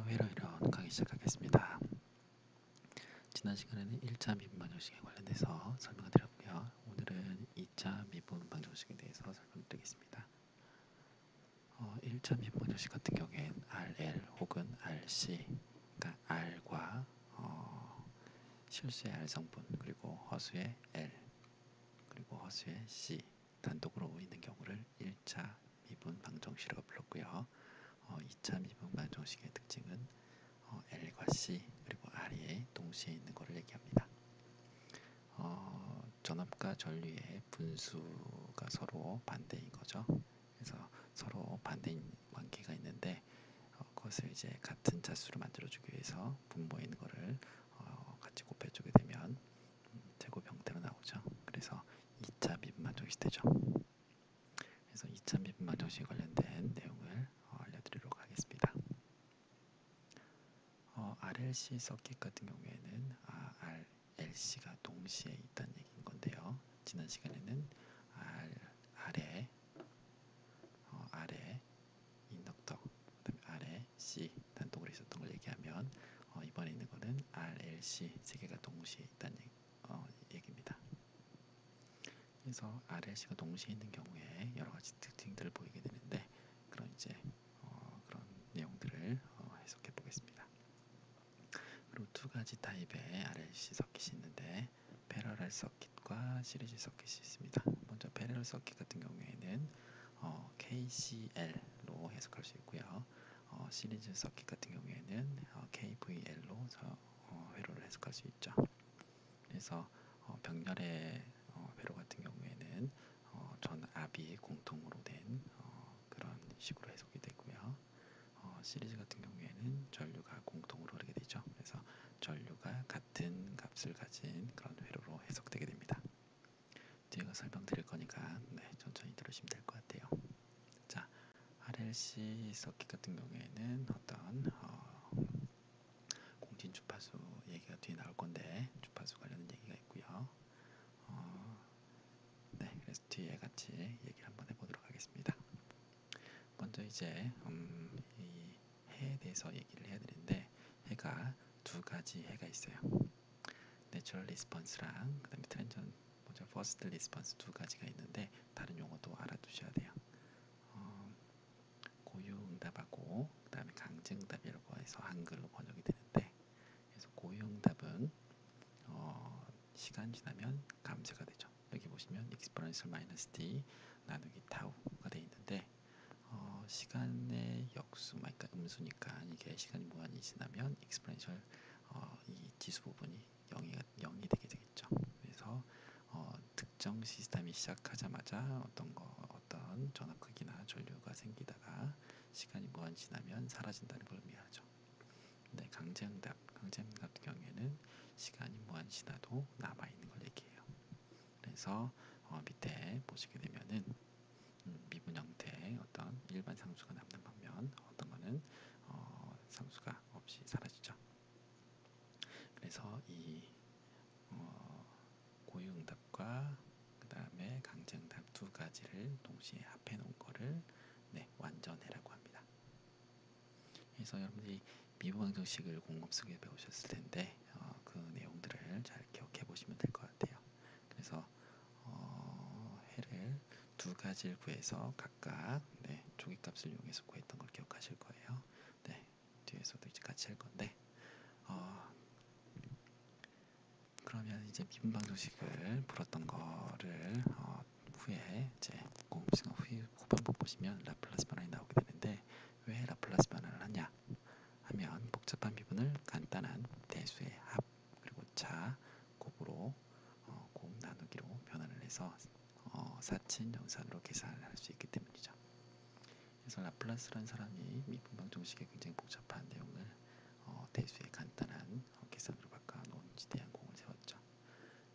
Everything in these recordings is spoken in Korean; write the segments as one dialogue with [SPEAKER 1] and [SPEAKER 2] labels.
[SPEAKER 1] 회로 이론 강의 시작하겠습니다. 지난 시간에는 1차 미분 방정식에 관련해서 설명을 드렸고요. 오늘은 2차 미분 방정식에 대해서 설명드리겠습니다. 1차 미분 방정식 같은 경우엔 RL 혹은 RC, 그러니까 R과 실수의 R 성분, 그리고 허수의 L, 그리고 허수의 C 단독으로 있는 경우를 1차 미분 방정식이라고 불렀고요. 2차 미분 방정식의 특징은 L과 C 그리고 R이 동시에 있는 것을 얘기합니다. 전압과 전류의 분수가 서로 반대인 거죠. 그래서 서로 반대인 관계가 있는데 그것을 이제 같은 자수로 만들어주기 위해서 분모에 있는 거를 같이 곱해주게 되면 제곱 형태로 나오죠. 그래서 2차 미분 방정식이 되죠. 그래서 2차 미분 방정식에 관련된 내용을 알려드리도록 하겠습니다. RLC 서킷 같은 경우에는 RLC가 동시에 있다는 얘기인 건데요. 지난 시간에는 R에 인덕터, 그다음에 R에 C 단독으로 있었던 걸 얘기하면 이번에 있는 거는 RLC 세 개가 동시에 있다는 얘기입니다. 그래서 RLC가 동시에 있는 경우에 여러 가지 특징들을 보이게 되는데 그런 이제 그런 내용들을 해석해 보겠습니다. 그리고 두 가지 타입의 RLC 서킷이 있는데 패러럴 서킷과 시리즈 서킷이 있습니다. 먼저 패러럴 서킷 같은 경우에는 KCL로 해석할 수 있고요. 시리즈 서킷 같은 경우에는 KVL로 회로를 해석할 수 있죠. 그래서 병렬의 회로 같은 경우에는 전압이 공통으로 된 그런 식으로 해석이 되고요. 시리즈 같은 경우에는 전류가 공통으로 흐르게 되죠. 그래서 전류가 같은 값을 가진 그런 회로로 해석되게 됩니다. 뒤에가 설명드릴 거니까 천천히 들으시면 될 것 같아요. 자, RLC 서킷 같은 경우에는 어떤 공진 주파수 얘기가 뒤에 나올 건데 주파수 관련된 얘기가 있고요. 그래서 뒤에 같이 얘기를 한번 해보도록 하겠습니다. 먼저 이제 이 해에 대해서 얘기를 해야 되는데 해가 두 가지 해가 있어요. 내추럴 리스폰스랑 그다음에 트랜전 퍼스트 리스폰스 두 가지가 있는데 다른 용어도 알아두셔야 돼요. 고유응답하고 그다음에 강제응답이라고 해서 한글로 번역이 되는데 그래서 고유응답은 시간 지나면 감쇄가 되죠. 여기 보시면 exponential minus t 나누기 타우가 되어 있는데 시간의 역수, 그러니까 음수니까 이게 시간이 무한히 지나면 exponential 이 지수 부분이 0이 되게 되겠죠. 그래서 특정 시스템이 시작하자마자 어떤 전압 크기나 전류가 생기다가 시간이 무한히 지나면 사라진다는 걸 의미하죠. 근데 강제응답 같은 경우에는 시간이 무한히 지나도 남아 있는 걸 얘기해요. 그래서 밑에 보시게 되면은 미분 형태의 어떤 일반 상수가 남는 반면 어떤 거는 상수가 없이 사라지죠. 그래서 이 고유응답과 그 다음에 강제응답 두 가지를 동시에 합해 놓은 거를 완전해라고 합니다. 그래서 여러분들이 미분 방정식을 공업석에 배우셨을 텐데 그 내용들을 잘 기억해 보시면 될 것 같아요. 그래서 해를 두 가지를 구해서 각각 조기값을 이용해서 구했던 걸 기억하실 거예요. 뒤에서도 이제 같이 할 건데 그러면 이제 미분 방정식을 풀었던 거를 후에 이제 공식은 후반부 보시면 라플라스 변환이 나오게 되는데 왜 라플라스 변환을 하냐 하면 복잡한 미분을 간단한 대수의 합 그리고 차 곱으로 곱 나누기로 변환을 해서 사친 연산으로 계산을 할 수 있기 때문이죠. 그래서 라플라스라는 사람이 미분 방정식의 굉장히 복잡한 내용을 대수의 간단한 계산으로 바꿔놓은지 대한 공을 세웠죠.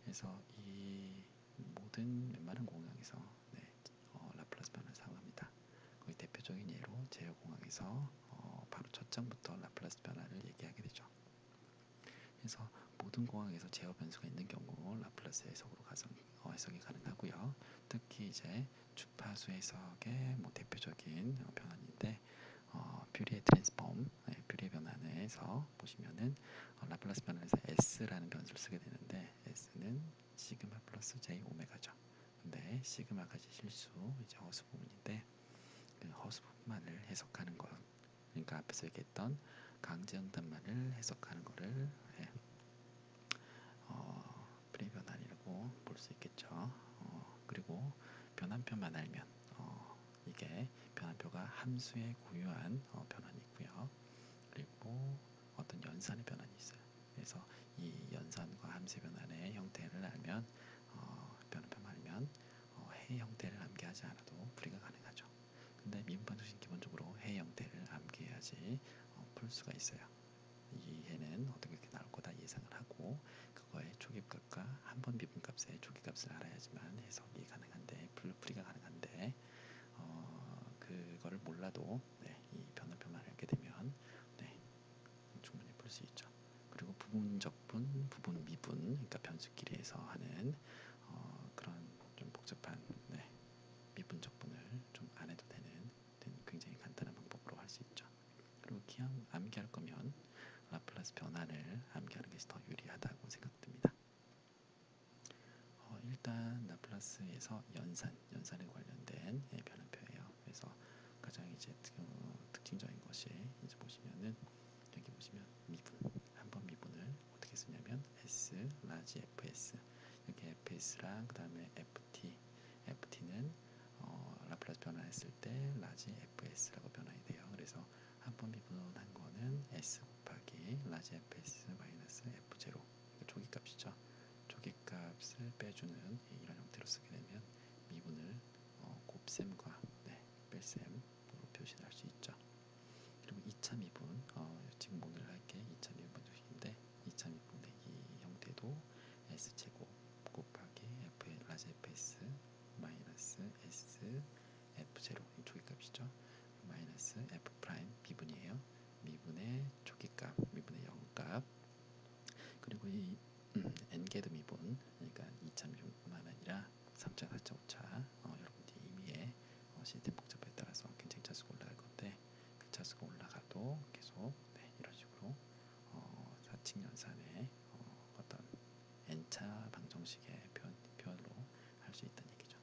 [SPEAKER 1] 그래서 이 모든 웬만한 공항에서 라플라스 변환을 사용합니다. 거의 대표적인 예로 제어공항에서 바로 첫 장부터 라플라스 변화를 얘기하게 되죠. 그래서 모든 공항에서 제어 변수가 있는 경우 라플라스 해석으로 해석이 가능하고요. 특히 이제 주파수 해석의 대표적인 변환인데 뷰리의 트랜스폼, 뷰리의 변환에서 보시면은 라플라스 변환에서 S라는 변수를 쓰게 되는데 S는 시그마 플러스 J 오메가죠. 근데 시그마까지 실수, 이제 허수 부분인데 그 허수 부분만을 해석하는 것, 그러니까 앞에서 얘기했던 강제응답만을 해석하는 거를 뷰리의 변환이라고 볼 수 있겠죠. 그리고 변환표만 알면 이게 변환표가 함수의 고유한 변환이 있고요. 그리고 어떤 연산의 변환이 있어요. 그래서 이 연산과 함수의 변환의 형태를 알면 변환표만 알면 해 형태를 암기하지 않아도 풀이가 가능하죠. 근데 미분방정식은 기본적으로 해 형태를 암기해야지 풀 수가 있어요. 이 해는 어떻게 나올 거다 예상을 하고 그거의 초기값과 한 번 미분값의 초기값을 알아야지만 해석이 가능한데 풀이가 가능한데 그거를 몰라도 이 변환표만 알게 되면 충분히 풀 수 있죠. 그리고 부분적분, 부분 미분, 그러니까 변수끼리에서 하는 그런 좀 복잡한 미분적분을 좀 안 해도 되는 굉장히 간단한 방법으로 할 수 있죠. 그리고 그냥 암기할 거면 라플라스 변환을 암기하는 것이 더 유리하다고 생각됩니다. 일단 라플라스에서 연산에 관련된 변환표예요. 그래서 가장 이제 특징적인 것이 이제 보시면은 여기 보시면 미분, 한 번 미분을 어떻게 쓰냐면 S, 라지 fs, 여기 fs랑 그 다음에 ft는 라플라스 변환했을 때 라지 fs라고 변환이 돼요. 그래서 한 번 미분한 거는 s 곱하기 라지 fs 마이너스 f0, 그러니까 초기값이죠. 초기값을 빼주는 이런 형태로 쓰게 되면 미분을 곱셈과 뺄셈으로 표시를 할 수 있죠. 그리고 2차 미분, 지금 오늘 할 게 2차 미분 방정식인데 2차 미분의 이 형태도 s제곱 곱하기 라지 fs 마이너스 s f0, 이 초기값이죠. 마이너스 f 프라임 미분이에요. 미분의 초기값, 미분의 0값, 그리고 이 n개도 미분, 그러니까 2차 미분뿐만 아니라 3차, 4차, 5차 여러분들이 임의의 시스템 복잡에 따라서 굉장히 차수가 올라갈 건데 그 차수가 올라가도 계속 이런 식으로 4층 연산의 어떤 n차 방정식의 표현으로 할 수 있다는 얘기죠.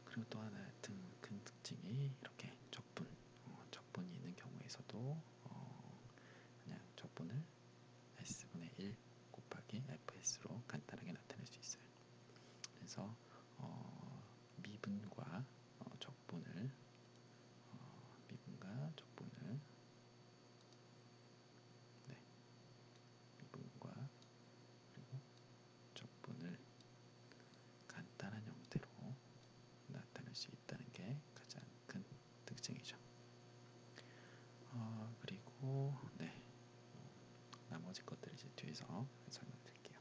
[SPEAKER 1] 그리고 또 하나 큰 특징이 이렇게 적분이 있는 경우에서도 그냥 적분을 S분의 1 곱하기 FS로 간단하게 나타낼 수 있어요. 그래서 미분과 적분을 미분과 적분을 미분과 그리고 적분을 간단한 형태로 나타낼 수 있다는 게 가장 큰 특징이죠. 그리고 나머지 것들을 이제 뒤에서 설명드릴게요.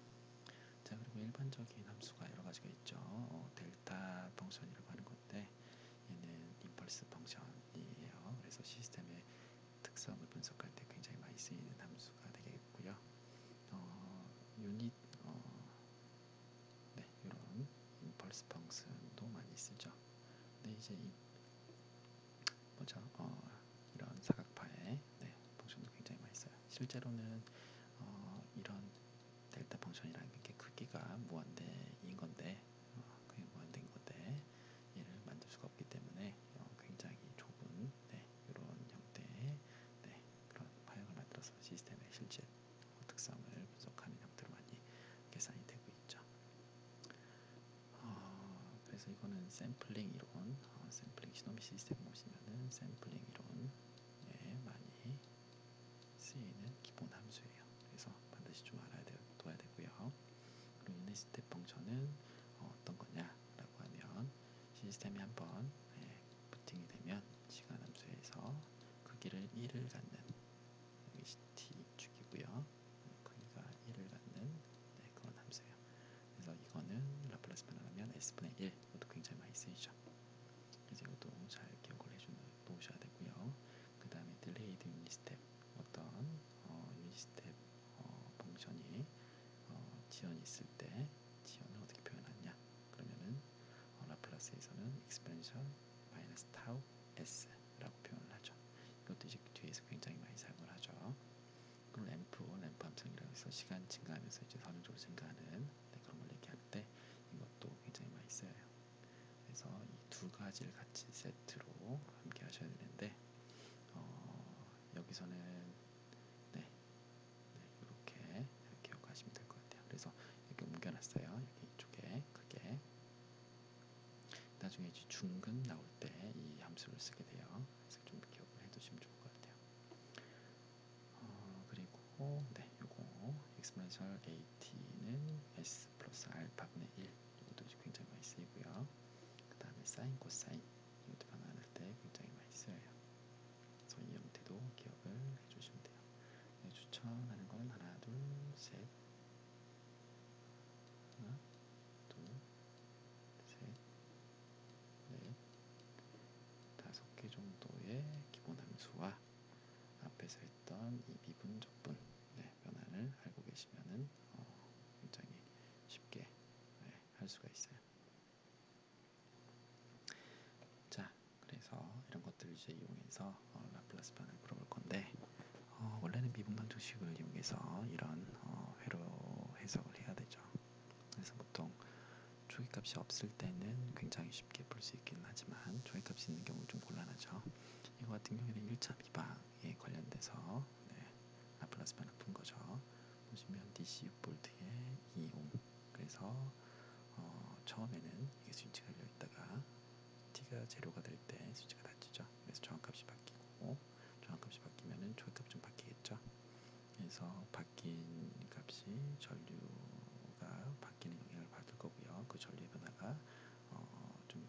[SPEAKER 1] 자, 그리고 일반적인 함수가 여러 가지가 있죠. 델타 펑션이라고 하는 건데 얘는 임펄스 펑션이에요. 그래서 시스템의 특성을 분석할 때 굉장히 많이 쓰이는 함수가 되겠고요. 유닛 이런 임펄스 펑션도 많이 쓰죠. 근데 이제 이런 사각파의 펑션도 굉장히 많이 써요. 실제로는 이런 델타 펑션이라는 게 크기가 무한대인 건데 그게 무한대인 건데 얘를 만들 수가 없기 때문에 굉장히 좁은 이런 형태의 그런 파형을 만들어서 시스템의 실제 특성을 분석하는 형태로 많이 계산이 되고 있죠. 그래서 이거는 샘플링 이론, 샘플링 시노미 시스템 보시면은 샘플링 이론에 많이 쓰이는 기본 함수예요. 그래서 반드시 좀 둬야 되고요. 그리고 유닛 스텝 펑션은 어떤 거냐라고 하면 시스템이 한번 부팅이 되면 시간 함수에서 크기를 1을 갖는, 여기 t 축이고요. 크기가 1을 갖는 그런 함수예요. 그래서 이거는 라플라스 변환하면 s분의 1, 이것도 굉장히 많이 쓰이죠. 그래서 이것도 잘 기억을 놓으셔야 되고요. 그 다음에 딜레이드 유닛 스텝, 어떤 유닛 스텝 펑션이 지연이 있을 때 지연을 어떻게 표현하냐, 그러면은 라플라스에서는 exponential 마이너스 타우 s라고 표현을 하죠. 두 가지를 같이 세트로 함께 하셔야 되는데 여기서는 네, 이렇게 기억하시면 될 것 같아요. 그래서 이렇게 옮겨놨어요. 여기 이쪽에 크게. 나중에 이제 중근 나올 때 이 함수를 쓰게 돼요. 그래서 좀 기억을 해두시면 좋을 것 같아요. 그리고 네, 요거 exponential at는 s 플러스 알파분의 1 이것도 굉장히 많이 쓰이고요. 그 다음에 사인 코사인 이것도 변환할 때 굉장히 많이 쓰여요. 그래서 이 형태도 기억을 해주시면 돼요. 네, 추천하는 거는 하나, 둘, 셋, 하나, 둘, 셋, 넷, 5개 정도의 기본 함수와 앞에서 했던 이 미분, 적분 변환을 알고 계시면은 굉장히 쉽게 할 수가 있어요. 자, 그래서 이런 것들을 이제 이용해서 라플라스 변환을 풀어볼 건데 원래는 미분 방정식을 이용해서 이런 회로 해석을 해야 되죠. 그래서 보통 조기값이 없을 때는 굉장히 쉽게 풀 수 있긴 하지만 조기값이 있는 경우 좀 곤란하죠. 이거 같은 경우에는 1차 미방에 관련돼서 라플라스 변환 푼 거죠. 보시면 DC 6V에 2옴. 그래서 처음에는 이게 스위치가 열려 있다가 T가 제로가 될 때 스위치가 닫히죠. 그래서 저항값이 바뀌고 저항값이 바뀌면은 조기값 좀 바뀌겠죠. 그래서 바뀐 값이 전류가 바뀌는 영향을 받을 거고요. 그 전류의 변화가 좀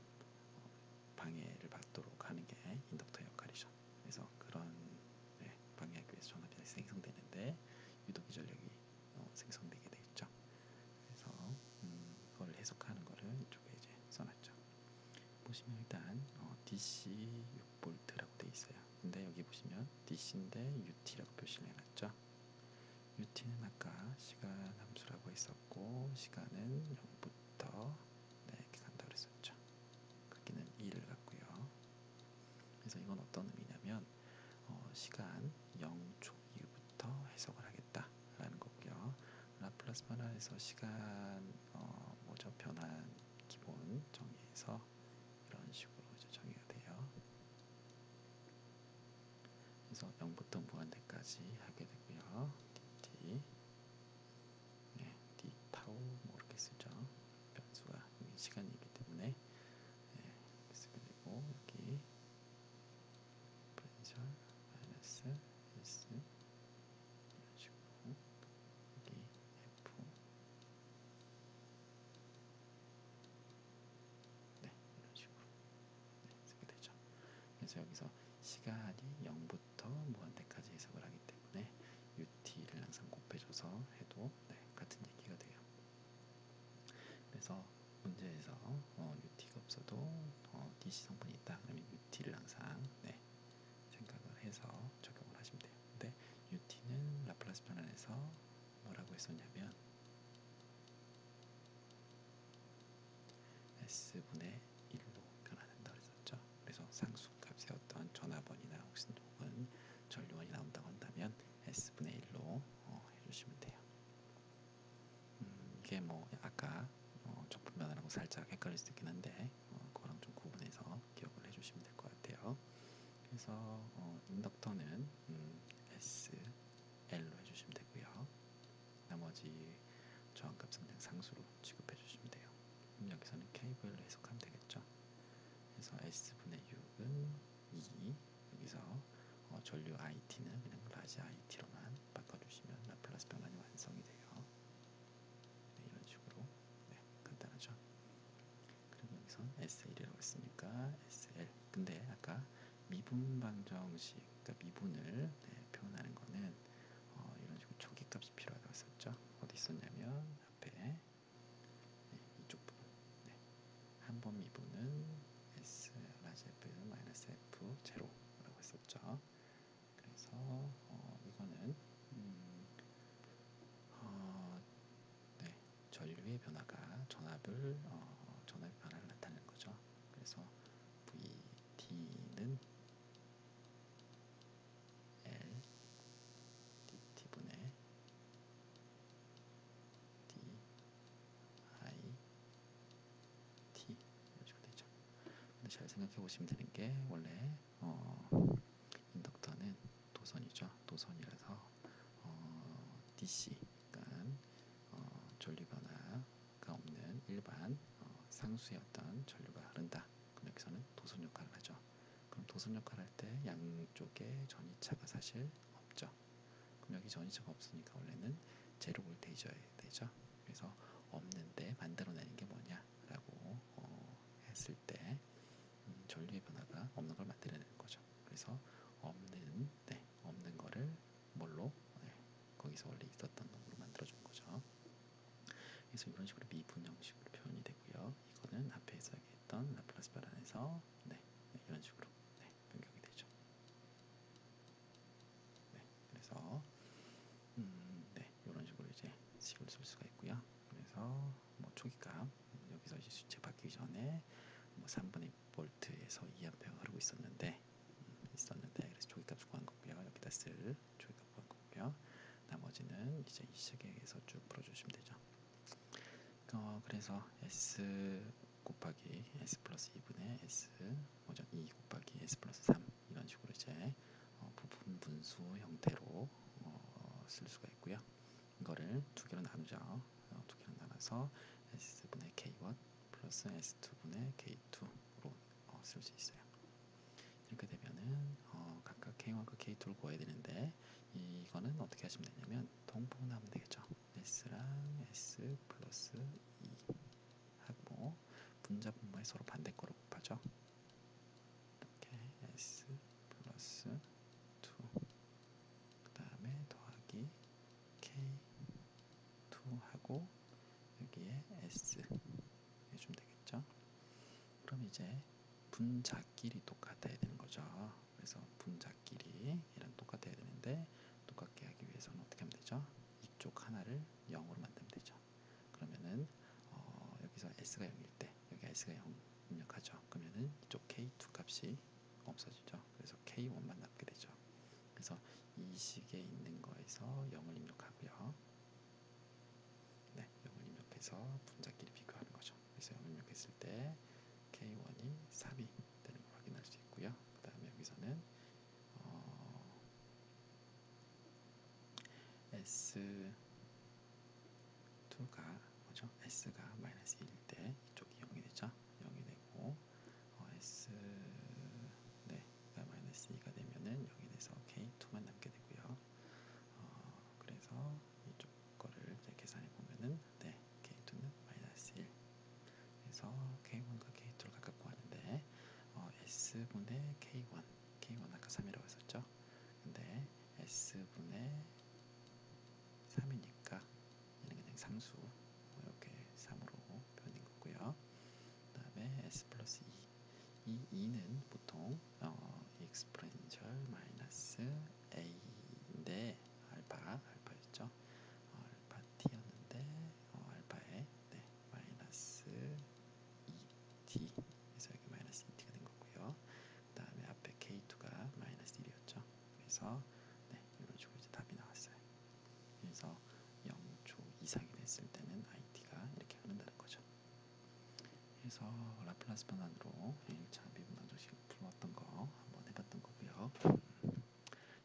[SPEAKER 1] 방해를 받도록 하는 게 인덕터의 역할이죠. 그래서 그런 방해하기 위해서 전압이 생성되는데 유도기 전력이 생성되게 돼 있죠. 그래서 그걸 해석하는 거를 이쪽에 이제 써놨죠. 보시면 일단 DC 6V라고 돼 있어요. 근데 여기 보시면 DC인데 UT라고 표시를 해놨죠. UT는 아까 시간 함수라고 했었고 시간은 0부터 이렇게 간다고 했었죠. 크기는 2를 갖고요. 그래서 이건 어떤 의미냐면 시간 0초 이후부터 해석을 하겠다라는 거고요. 라플라스 변환에서 시간 변환 기본 정의에서 이런 식으로 이제 정의가 돼요. 그래서 0부터 무한대까지 하게 되고요. dt d 타우 이렇게 쓰죠. 변수가 여기 시간이기 때문에 이렇게 쓰게 되고 여기 포텐셜 마이너스 s 이런 식으로 여기 f 이런 식으로 쓰게 되죠. 그래서 여기서 시간이 0부터 무한대까지 해석을 하기 때문에 UT를 항상 곱해줘서 해도 같은 얘기가 돼요. 그래서 문제에서 UT가 없어도 DC 성분이 있다. 그러면 UT를 항상 생각을 해서 적용을 하시면 돼요. 근데 UT는 라플라스 변환에서 뭐라고 했었냐면 S분의 1로 변환한다고 했었죠. 그래서 상수값의 어떤 전압원이나 혹은 전류원이 나온다고 한다면 S분의 1로 해주시면 돼요. 이게 뭐 아까 적분 변환하고 살짝 헷갈릴 수 있긴 한데 그거랑 좀 구분해서 기억을 해주시면 될 것 같아요. 그래서 인덕터는 SL로 해주시면 되고요. 나머지 저항값은 그냥 상수로 취급해 주시면 돼요. 여기서는 K별로 해석하면 되겠죠. 그래서 S분의 6은 2 여기서 전류 IT는 그냥 라지 IT로만 바꿔주시면 라플라스 변환이 완성이 돼요. 이런 식으로 간단하죠. 그리고 여기선 S1이라고 했으니까 SL. 근데 아까 미분 방정식, 그러니까 미분을 표현하는 거는 이런 식으로 초기값이 필요하다고 했었죠. 어디 있었냐면 앞에 이쪽 부분. 한 번 미분은 S 라지 F 마이너스 F 제로라고 했었죠. 그래서 이거는 전류의 변화가 전압의 변화를 나타내는 거죠. 그래서 VT는 L dT분의 DIT 이런 식으로 되죠. 근데 잘 생각해 보시면 되는 게 원래 인덕터는 도선이죠. 도선이라서 DC, 그러니까 전류 변화가 없는 일반 상수의 어떤 전류가 흐른다. 그럼 여기서는 도선 역할을 하죠. 그럼 도선 역할을 할 때 양쪽에 전이차가 사실 없죠. 그럼 여기 전이차가 없으니까 원래는 제로 볼테이지여야 되죠. 그래서 없는데 만들어내는 게 뭐냐라고 했을 때 전류의 변화가 없는 걸 만들어내는 거죠. 그래서 없는 거를 뭘로 거기서 원래 있었던 놈으로 만들어준 거죠. 그래서 이런 식으로 미분 형식으로 표현이 되고요. 이거는 앞에서 얘기했던 라플라스 변환에서 이런 식으로 변경이 되죠. 그래서 이런 식으로 이제 식을 쓸 수가 있고요. 그래서 뭐 초기값 여기서 이제 수치 바뀌기 전에 뭐 3분의 볼트에서 2A 흐르고 있었는데 그래서 초기값 구한 거고요. 여기다 쓸 초기값 구한 거고요. 나머지는 이제 이 식에서 쭉 풀어주시면 되죠. 그래서 S 곱하기 S 플러스 2분의 S 뭐죠? 2 곱하기 S 플러스 3 이런 식으로 이제 부분 분수 형태로 쓸 수가 있고요. 이거를 두 개로 나누죠. 두 개로 나눠서 S분의 K1 플러스 S2분의 K2로 쓸 수 있어요. 이렇게 되면은 각각 K1과 K2를 구해야 되는데 이거는 어떻게 하시면 되냐면 동분하면 되겠죠. S랑 S 플러스 2 하고 분자 분모에 서로 반대 거로 곱하죠. 이렇게 S 플러스 2 그 다음에 더하기 K2 하고 여기에 S 해주면 되겠죠. 그럼 이제 분자끼리 똑같아야 되는 거죠. 그래서 분자끼리랑 똑같아야 되는데 똑같게 하기 위해서는 어떻게 하면 되죠? 이쪽 하나를 0으로 만들면 되죠. 그러면은 여기서 S가 0일 때 여기 S가 0 입력하죠. 그러면은 이쪽 K2 값이 없어지죠. 그래서 K1만 남게 되죠. 그래서 이 식에 있는 거에서 0을 입력하고요. 0을 입력해서 분자끼리 비교하는 거죠. 그래서 0을 입력했을 때 K1이 3이 되는 걸 확인할 수 있고요. 그 다음에 여기서는 S2가 뭐죠? S가 마이너스 1일 때 이쪽이 0이 되죠. 0이 되고 S가 마이너스 2가 되면은 0이 돼서 K2만 남게 되고요. 그래서 이쪽 거를 이제 계산해 보면은 K2는 마이너스 1. 그래서 K1과 K2를 각각 구하는데 S분의 K1 아까 3이라고 했었죠. 근데 S분의 3이니까 얘는 그냥 상수 이렇게 3으로 표현된 거고요. 그 다음에 S 플러스 2 이 2는 보통 exponential 마이너스 A인데 알파였죠. 알파 T였는데 알파에 마이너스 2T 그래서 여기 마이너스 2T가 된 거고요. 그 다음에 앞에 K2가 마이너스 1이었죠. 그래서 이런 식으로 이제 답이 나왔어요. 그래서 0초 이상이 됐을 때는 IT가 이렇게 흐른다는 거죠. 그래서 라플라스 변환으로 1차 미분 방정식을 풀었던 거 한번 해봤던 거고요.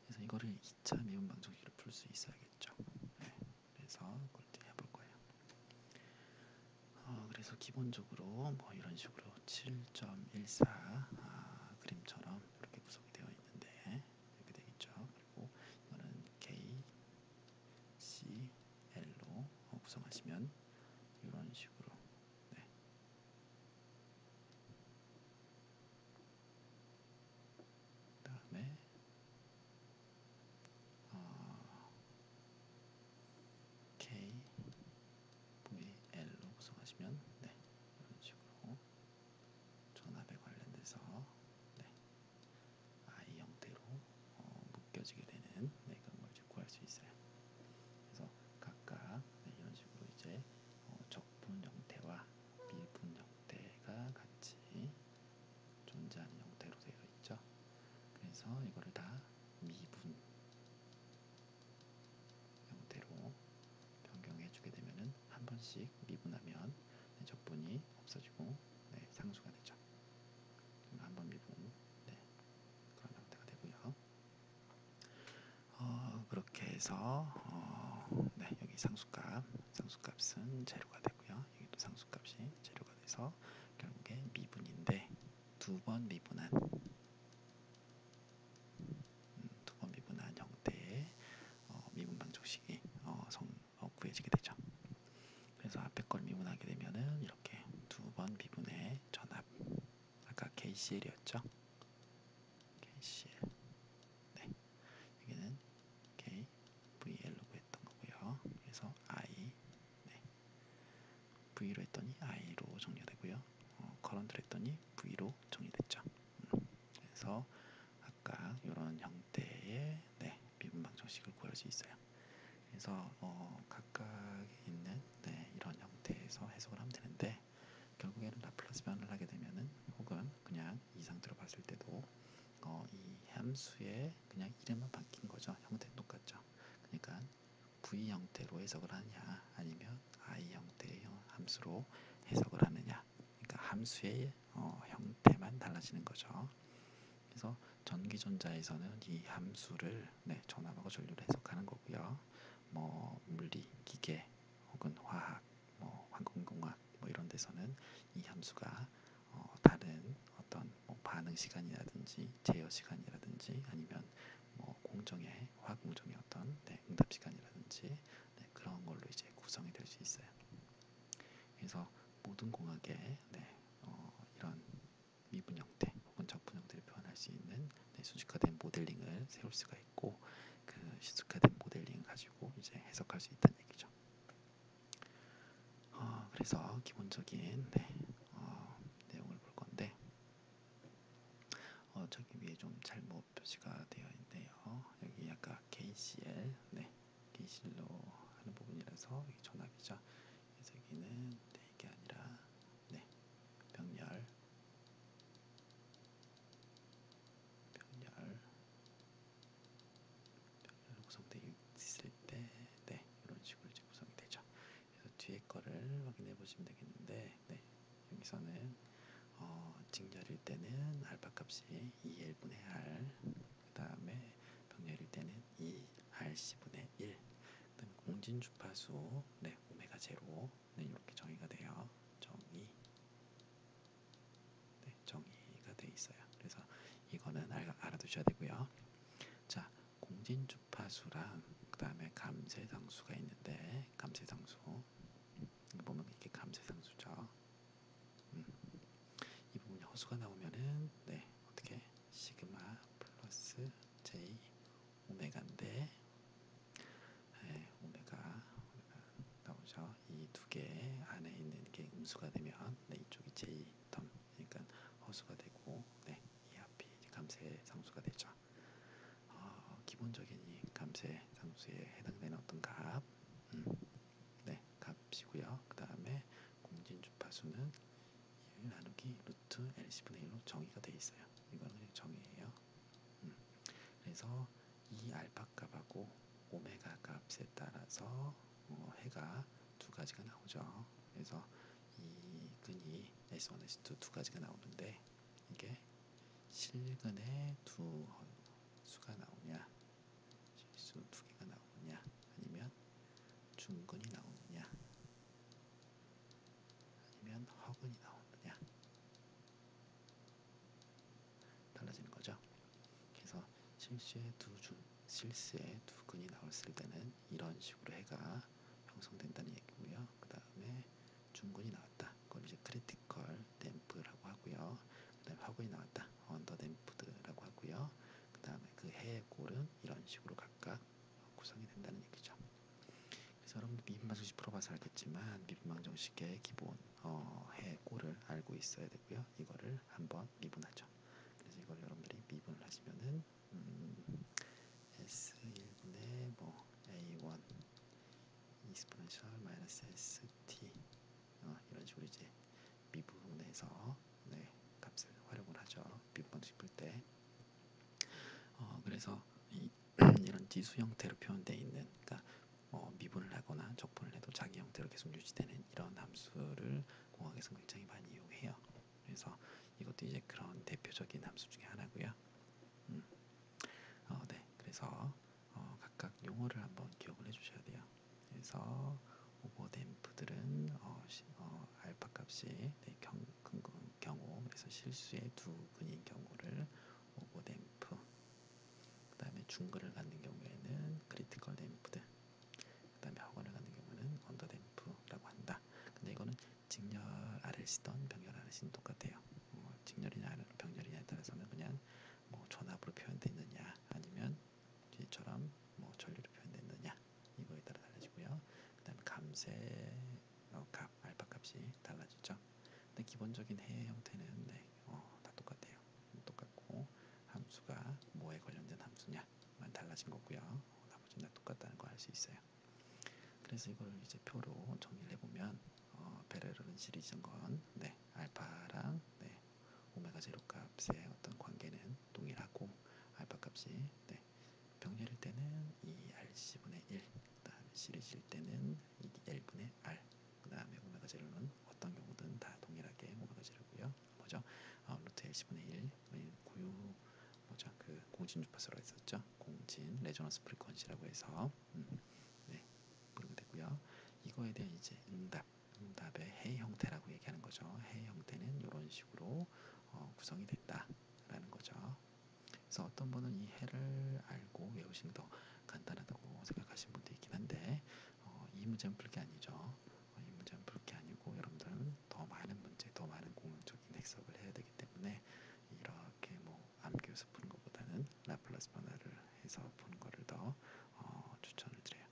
[SPEAKER 1] 그래서 이거를 2차 미분 방정식으로 풀 수 있어야겠죠. 그래서 그걸 해볼 거예요. 그래서 기본적으로 뭐 이런 식으로 7.14 그림처럼 이렇게 구성이 되어 있는데 이렇게 되겠죠. 그리고 이거는 K, C, L로 구성하시면 이런 식으로 그다음에 K, V, L로 구성하시면 이런 식으로 전압에 관련돼서 I 형태로 묶여지게 되는 그런 걸 이제 구할 수 있어요. 그래서 각각 이런 식으로 이제 적분 형태와 미분 형태가 같이 존재하는 형태로 되어 있죠. 그래서 이거를 다 미분 형태로 변경해 주게 되면은 한 번씩 미분하면 적분이 없어지고 상수가 되죠. 해서 네, 여기 상수값은 제로가 되고요. 여기도 상수값이 제로가 돼서 결국에 미분인데 두 번 미분한 형태의 미분 방정식이 구해지게 되죠. 그래서 앞에 걸 미분하게 되면은 이렇게 두 번 미분의 전압, 아까 KCL이었죠. KCL. 네, 여기는 KVL로 구했던 거고요. 그래서 I, 네, V로 했더니 I로 정리되고요. 커런트로 했더니 V로 정리됐죠. 그래서 각각 이런 형태의 네, 미분 방정식을 구할 수 있어요. 그래서 각각에 있는 네, 이런 형태에서 해석을 하면 되는데 결국에는 라플라스 변화를 하게 되면은 혹은 그냥 이 상태로 봤을 때도 이 함수의 그냥 이름만 바뀐 거죠. 형태는 똑같죠. 그러니까 V 형태로 해석을 하느냐 아니면 I 형태의 함수로 해석을 하느냐. 그러니까 함수의 형태만 달라지는 거죠. 그래서 전기전자에서는 이 함수를 네, 전압하고 전류를 해석하는 거고요. 뭐 물리, 기계 혹은 화학, 뭐 항공공학 뭐 이런 데서는 이 함수가 다른 어떤 뭐 반응 시간이라든지 제어 시간이라든지 아니면 뭐 공정의 화학 공정의 어떤 네, 응답 시간이라든지 네, 그런 걸로 이제 구성이 될 수 있어요. 그래서 모든 공학에 네, 이런 미분 형태 혹은 적분 형태를 표현할 수 있는 네, 수직화된 모델링을 세울 수가 있고 그 수직화된 모델링을 가지고 이제 해석할 수 있다는 얘기죠. 그래서 기본적인 네, 내용을 볼 건데 저기 위에 좀 잘못 표시가 되어 있네요. 여기 아까 KCL, 네, KCL로 하는 부분이라서 여기 전압이죠. 그래서 여기는 네, 이게 아니라 네, 병렬 구성되어 있을 때, 네, 이런 식으로 이제 구성이 되죠. 그래서 뒤에 거를 확인해 보시면 되겠는데, 네, 여기서는 직렬일 때는 알파 값이 2L분의 R, 그 다음에 병렬일 때는 2RC분의 1, 그다음에 공진 주파수, 네, 오메가 제로, 네, 이렇게 정의가 돼요. 네, 정의가 돼 있어요. 그래서 이거는 알아두셔야 되고요. 자, 공진 주파수랑 그 다음에 감쇄상수가 있는데 감쇄상수 보면 이게 감쇄상수죠. 이 부분이 허수가 나오면은 네, 어떻게 시그마 플러스 J 오메가인데 네, 오메가 나오죠. 이 두 개 안에 있는 게 음수가 되면 네, 이쪽이 J 텀 그러니까 허수가 되고 네, 이 앞이 감쇄상수가 되죠. 기본적인 이 감쇄상수에 해당되는 어떤 값, 네, 값이고요. 그 다음에 공진 주파수는 1 나누기 루트 LC분의 1로 정의가 되어 있어요. 이거는 그냥 정의예요. 그래서 이 알파 값하고 오메가 값에 따라서 해가 두 가지가 나오죠. 그래서 이 근이 S1, S2 두 가지가 나오는데 이게 실근의 두 수가 나오냐, 실수 두 개가 나오느냐, 아니면 중근이 나오느냐, 아니면 허근이 나오느냐 달라지는 거죠. 그래서 실수의 두 근이 나왔을 때는 이런 식으로 해가 형성된다는 얘기고요. 그 다음에 중근이 나왔다. 그걸 이제 크리티컬 댐프라고 하고요. 그 다음에 허근이 나왔다. 언더 댐프드라고 하고요. 그 다음에 그 해의 꼴은 이런 식으로 각각 구성이 된다는 얘기죠. 그래서 여러분들 미분방정식 풀어봐서 알겠지만 미분방정식의 기본 해의 꼴을 알고 있어야 되고요. 이거를 한번 미분하죠. 그래서 이걸 여러분들이 미분을 하시면은 S1분의 뭐 A1 이스포넨셜 마이너스 ST 이런 식으로 이제 미분해서 네, 값을 활용을 하죠. 미분방식 풀 때. 그래서 이런 지수 형태로 표현되어 있는 그러니까 미분을 하거나 적분을 해도 자기 형태로 계속 유지되는 이런 함수를 공학에서 굉장히 많이 이용해요. 그래서 이것도 이제 그런 대표적인 함수 중에 하나고요. 네, 그래서 각각 이 용어를 한번 기억을 해주셔야 돼요. 그래서 오버댐프들은 알파 값이 네, 큰 경우, 그래서 실수의 두 근인 경우를 오버댐프, 그 다음에 중근을 갖는 경우에는 크리티컬 댐프드, 그 다음에 허근을 갖는 경우는 언더댐프라고 한다. 근데 이거는 직렬 R을 쓰던 병렬 R을 쓰든 똑같아요. 직렬이냐 병렬이냐에 따라서는 그냥 뭐 전압으로 표현되느냐 아니면 뒤처럼 뭐 전류로 표현됐느냐 이거에 따라 달라지고요. 그 다음에 감쇄 값 알파 값이 달라지죠. 근데 기본적인 해 형태는 네, 다 똑같아요. 똑같고 함수가 뭐에 관련된 함수냐만 달라진 거고요. 나머지는 다 똑같다는 거 알 수 있어요. 그래서 이걸 이제 표로 정리를 해보면 베레르는 시리즈인 건 네, 알파랑 네, 오메가 제로 값의 어떤 관계는 동일하고 알파 값이 네, 병렬일 때는 2RC분의 1, 그 다음에 시리즈일 때는 1분의 R, 그 다음에 오메가 제로는 어떤 경우든 다 동일하게 오메가 제로고요. 뭐죠? 루트 LC분의 1, 고유 뭐죠? 그 공진 주파수라고 했었죠. 공진 레조넌스 프리퀀시라고 해서 네, 부르게 되고요. 이거에 대한 이제 응답의 해 형태라고 얘기하는 거죠. 해 형태는 이런 식으로 구성이 된다라는 거죠. 그래서 어떤 분은 이 해를 알고 외우시는 게 더 간단하다고 생각하시는 분도 있긴 한데 이 문제는 풀 게 아니죠. 이 문제는 풀 게 아니고 여러분들은 더 많은 문제, 더 많은 공학적인 해석을 해야 되기 때문에 이렇게 뭐 암기해서 푸는 것보다는 라플라스 변화를 해서 푸는 거를 더 추천을 드려요.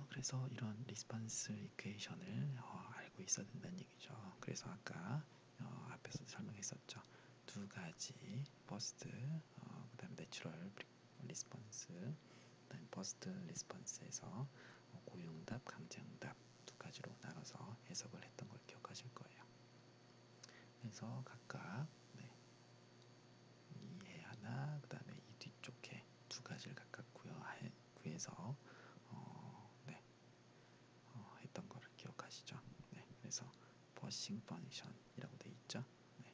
[SPEAKER 1] 그래서 이런 리스폰스 이퀘이션을 알고 있어야 된다는 얘기죠. 그래서 아까 앞에서 설명했었죠. 두 가지 버스트, 그 다음에 내추럴 리스폰스, 그 다음에 버스트 리스폰스에서 고유응답, 강제응답 두 가지로 나눠서 해석을 했던 걸 기억하실 거예요. 그래서 각각 네, 이 해 하나, 그 다음에 이 뒤쪽 해 두 가지를 각각 구해서 네, 했던 거를 기억하시죠? 네, 그래서 버싱 펑션이라고 돼 있죠. 네,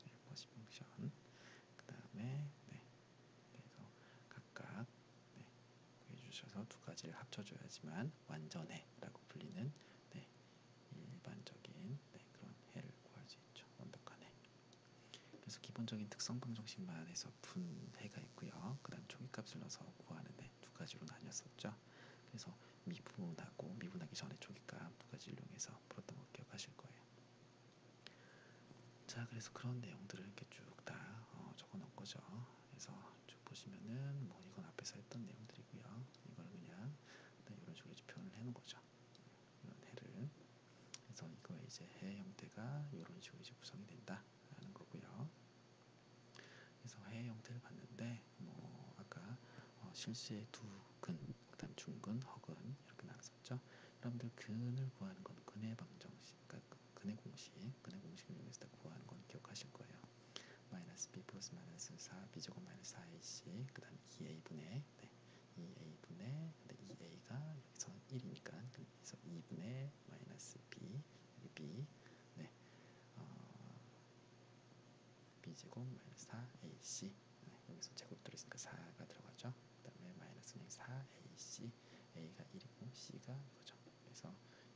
[SPEAKER 1] 네 버싱 펑션. 그 다음에 네, 그래서 각각 네, 구해주셔서 두 가지를 합쳐줘야지만 완전해라고 불리는 네, 일반적인 네, 그런 해를 구할 수 있죠. 완벽한 해. 그래서 기본적인 특성 방정식만 해서 푼 해가 있고요. 그 다음 초기값을 넣어서 구하는 해 두 가지로 나뉘었었죠. 그래서 미분하고 미분하기 전에 초기값 두 가지를 이용해서 풀었던 거 기억하실 거예요. 자, 그래서 그런 내용들을 이렇게 쭉 다 적어 놓은 거죠. 그래서 쭉 보시면은 뭐 이건 앞에서 했던 내용들이고요. 이걸 그냥 이런 식으로 이제 표현을 해놓은 거죠. 이런 해를. 그래서 이거의 이제 해 형태가 이런 식으로 이제 구성이 된다라는 거고요. 그래서 해 형태를 봤는데 뭐 아까 실수의 두 근, 그다음 중근, 허근 이렇게 나눴었죠. 여러분들 근을 구하는 건 근의 방정식, 그러니까 근의 공식을 이용해서 구하는 건 기억하실 거예요. 마이너스 b 플러스 마이너스 4 b제곱 마이너스 4ac 그다음 2a분의 네, 2a분의 근데 2a가 여기서 1이니까 그래서 2분의 마이너스 b 여기 b 네, b제곱 마이너스 4ac 네, 여기서 제곱 들어있으니까 4가 들어가죠. 그 다음에 마이너스는 4ac a가 1이고 c가 이거죠. 그래서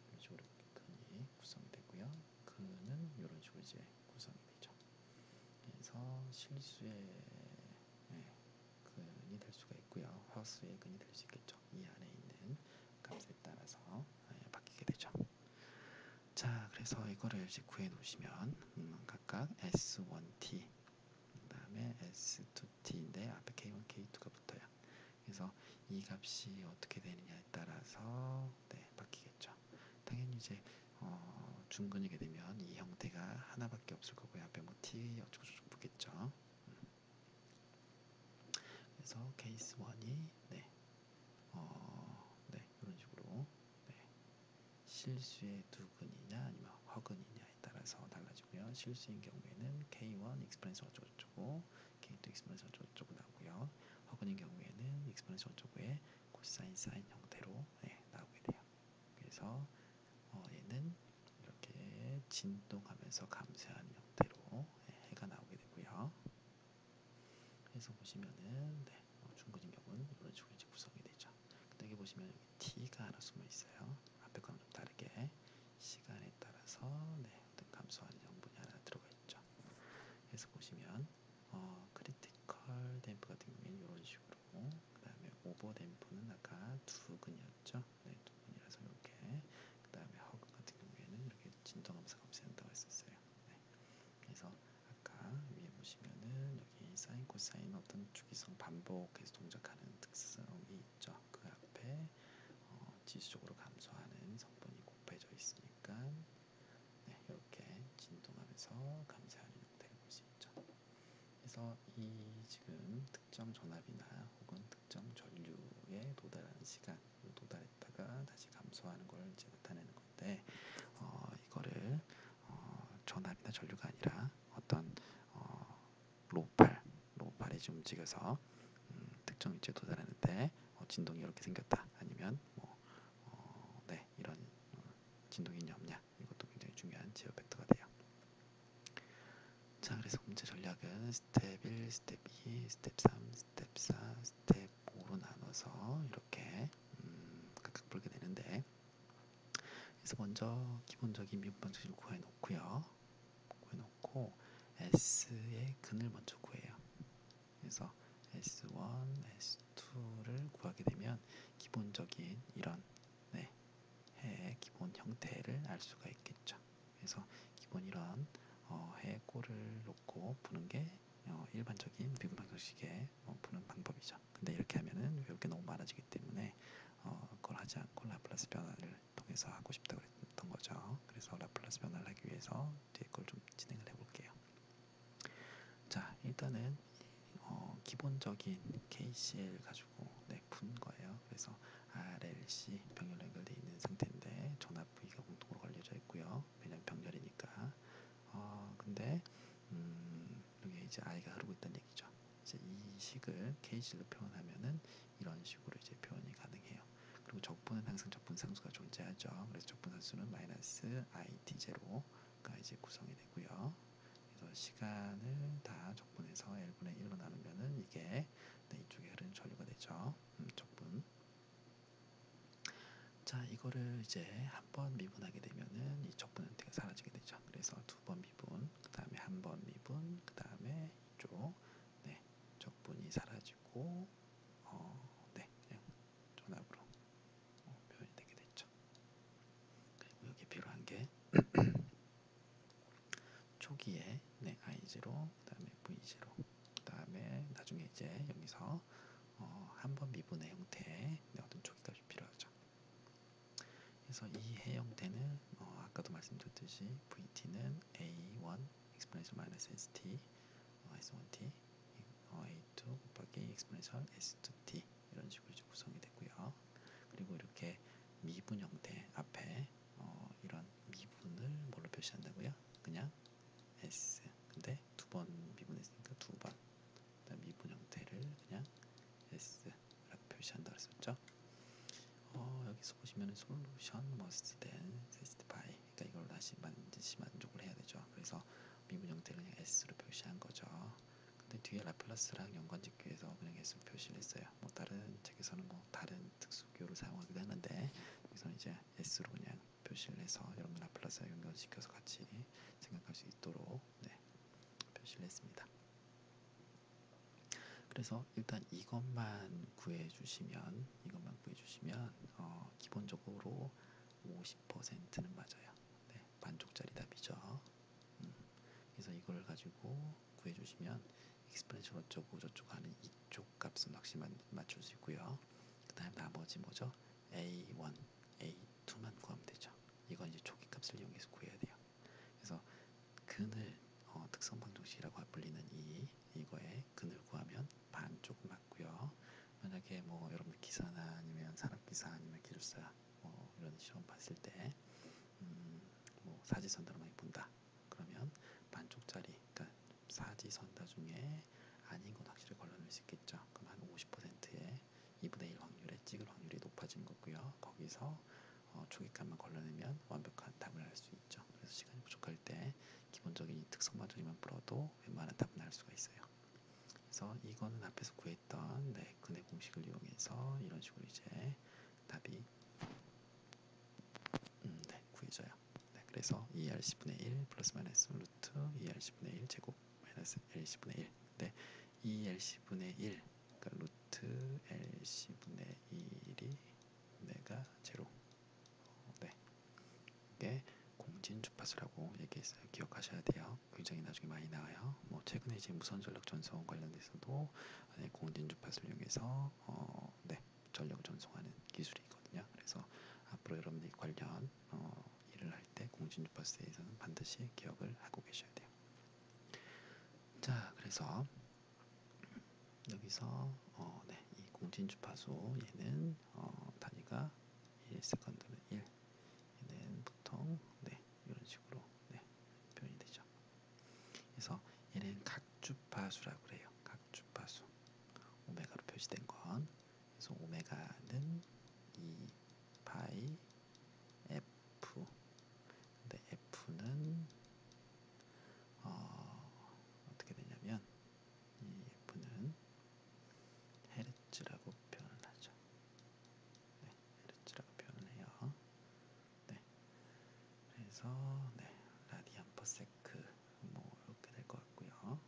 [SPEAKER 1] 이런 식으로 근이 구성이 되고요. 근은 이런 식으로 이제 구성이 되죠. 그래서 실수의 네, 근이 될 수가 있고요. 허수의 근이 될 수 있겠죠. 이 안에 있는 값에 따라서 바뀌게 되죠. 자, 그래서 이거를 이제 구해 놓으시면 각각 S1T 그 다음에 S2T인데 앞에 K1, K2가 붙어요. 그래서 이 값이 어떻게 되느냐에 따라서 네, 바뀌겠죠. 당연히 이제 중근이게 되면 이 형태가 하나밖에 없을 거고요. 앞에 뭐 T 어쩌고저쩌고 붙겠죠. 그래서 케이스 1이 네, 네, 이런 식으로 네, 실수의 두 근이냐 아니면 허근이냐에 따라서 달라지고요. 실수인 경우에는 K1 익스포넨셜 어쩌고저쩌고 K2 익스포넨셜 어쩌고저쩌고 나오고요. 허근인 경우에는 익스포넨셜 어쩌고의 코사인 사인 형태로 네, 나오게 돼요. 그래서 얘는 이렇게 진동하면서 감쇄하는 형태로 해가 나오게 되고요. 그래서 보시면은 네, 분근인 경우는 이런 식으로 이제 구성이 되죠. 근데 여기 보시면 여기 t가 하나 숨어 있어요. 앞에 거랑 좀 다르게 시간에 따라서 어떤 감소하는 성분이 하나 들어가 있죠. 그래서 보시면 크리티컬 댐프 같은 경우에는 이런 식으로, 그 다음에 오버 댐프는 아까 두 근이었죠. 네, 두 근이라서 이렇게, 그 다음에 허그 같은 경우에는 이렇게 진동하면서 감소한다고 했었어요. 네. 그래서 아까 위에 보시면은 여기 사인 코사인 어떤 주기성 반복해서 동작하는 특성이 있죠. 그 앞에 지수적으로 감소하는 성분이 곱해져 있으니까 이렇게 진동하면서 감소하는 형태를 볼 수 있죠. 그래서 이 지금 특정 전압이나 혹은 특정 전류에 도달하는 시간, 도달했다가 다시 감소하는 걸 이제 나타내는 건데, 이거를 전압이나 전류가 아니라 어떤 로팔이 좀 움직여서 특정 위치에 도달하는데 진동이 이렇게 생겼다. 아니면 이런 진동이 있냐 없냐, 이것도 굉장히 중요한 제어 팩터가 돼요. 자, 그래서 문제 전략은 스텝 1, 스텝 2, 스텝 3, 스텝 4, 스텝 5로 나눠서 이렇게 각각 풀게 되는데, 그래서 먼저 기본적인 미분 방식을 구해놓고 S의 근을 먼저 구해요. 그래서 S1, S2를 구하게 되면 기본적인 이런 해의 기본 형태를 알 수가 있겠죠. 그래서 기본 이런 해의 꼴을 놓고 푸는 게 일반적인 미분 방정식의 푸는 방법이죠. 근데 이렇게 하면은 외울 게 너무 많아지기 때문에 그걸 하지 않고 라플라스 변화를 통해서 하고 싶다고 했던 거죠. 그래서 라플라스 변화를 하기 위해서 뒤에 걸 좀 진행을 해볼게요. 자, 일단은 기본적인 KCL 가지고 푼 거예요. 그래서 RLC 병렬로 연결되어 있는 상태인데 전압 V가 공통으로 걸려져 있고요. 왜냐면 병렬이니까. 근데 여기에 이제 I가 흐르고 있다는 얘기죠. 이제 이 식을 KCL로 표현하면은 이런 식으로 이제 표현이 가능해요. 그리고 적분은 항상 적분 상수가 존재하죠. 그래서 적분 상수는 마이너스 IT0가 이제 구성이 되고요. 그래서 시간을 다 적분해서 L분의 1로 나누면은 이게 이쪽에 흐르는 전류가 되죠. 적분. 자, 이거를 이제 한 번 미분하게 되면은 이 적분 형태가 사라지게 되죠. 그래서 두 번 미분, 그 다음에 한 번 미분, 그 다음에 이쪽 적분이 사라지고 그냥 전압으로 표현이 되게 됐죠. 그리고 여기 필요한 게 초기에 I0, 그 다음에 V0, 그 다음에 나중에 이제 여기서 한 번 미분의 형태의 어떤 초기값이 필요하죠. 그래서 이 해 형태는 아까도 말씀드렸듯이 VT는 A1 exponential minus ST S1T A2 곱하기 exponential S2T 이런 식으로 이제 구성이 되고요. 그리고 이렇게 미분 형태 앞에 이런 미분을 뭘로 표시한다고요? 그냥 S. 근데 두 번 미분했으니까 두 번. 그다음 미분 형태를 그냥 S 이렇게 표시한다고 했었죠. 여기서 보시면은 solution must then satisfy. 그러니까 이걸 다시 반드시 만족을 해야 되죠. 그래서 미분 형태를 그냥 S로 표시한 거죠. 근데 뒤에 라플라스랑 연관짓기에서 그냥 S로 표시를 했어요. 뭐 다른 책에서는 뭐 다른 특수교를 사용하기도 하는데 여기서는 이제 S로 그냥 표시를 해서 여러분 라플라스랑 연관시켜서 같이 생각할 수 있도록 표시를 했습니다. 그래서 일단 이것만 구해주시면 기본적으로 50%는 맞아요. 반쪽짜리 답이죠. 그래서 이걸 가지고 구해주시면 익스포넨셜 어쩌고 저쩌고 하는 이쪽 값은 확실히 맞출 수 있고요. 그 다음 나머지 뭐죠? A1, A2만 구하면 되죠. 이건 이제 초기 값을 이용해서 구해야 돼요. 그래서 근을 특성 방정식이라고 불리는 이거에 근을 구하면 반쪽은 맞고요. 만약에 뭐 여러분들 기사나 아니면 산업기사 아니면 기술사 뭐 이런 시험 봤을 때 뭐 사지선다로 많이 본다. 그러면 반쪽짜리, 그러니까 사지선다 중에 아닌 건 확실히 걸러낼 수 있겠죠. 그럼 한 50%의 2분의 1 확률에 찍을 확률이 높아지는 거고요. 거기서 초기값만 걸러내면 완벽한 답을 알 수 있죠. 그래서 시간이 부족할 때 기본적인 특성 방정식만 풀어도 웬만한 답은 알 수가 있어요. 그래서 이거는 앞에서 구했던 근의 공식을 이용해서 이런 식으로 이제 답이 구해져요. 그래서 2rc분의 1 플러스 마이너스 루트 2rc분의 1 제곱 마이너스 lc분의 1. 네, 2lc분의 1 그러니까 루트 lc분의 1이 내가 제로. 이게 공진 주파수라고 얘기했어요. 기억하셔야 돼요. 굉장히 나중에 많이 나와요. 최근에 이제 무선 전력 전송 관련돼서도 공진 주파수를 이용해서 전력을 전송하는 기술이거든요. 그래서 앞으로 여러분들이 관련 일을 할 때 공진 주파수에 대해서는 반드시 기억을 하고 계셔야 돼요. 자, 그래서 여기서 이 공진 주파수 얘는 단위가 1세컨드는 1. 얘는 보통 이런 식으로 표현이 되죠. 그래서 얘는 각주파수라고 그래요. 각주파수. 오메가로 표시된 건. 그래서 오메가는 2 파이 F. 근데 F는 어떻게 되냐면 이 F는 헤르츠라고 표현을 하죠. 헤르츠라고 표현을 해요. 그래서 라디안 퍼 세크 이렇게 될 것 같고요.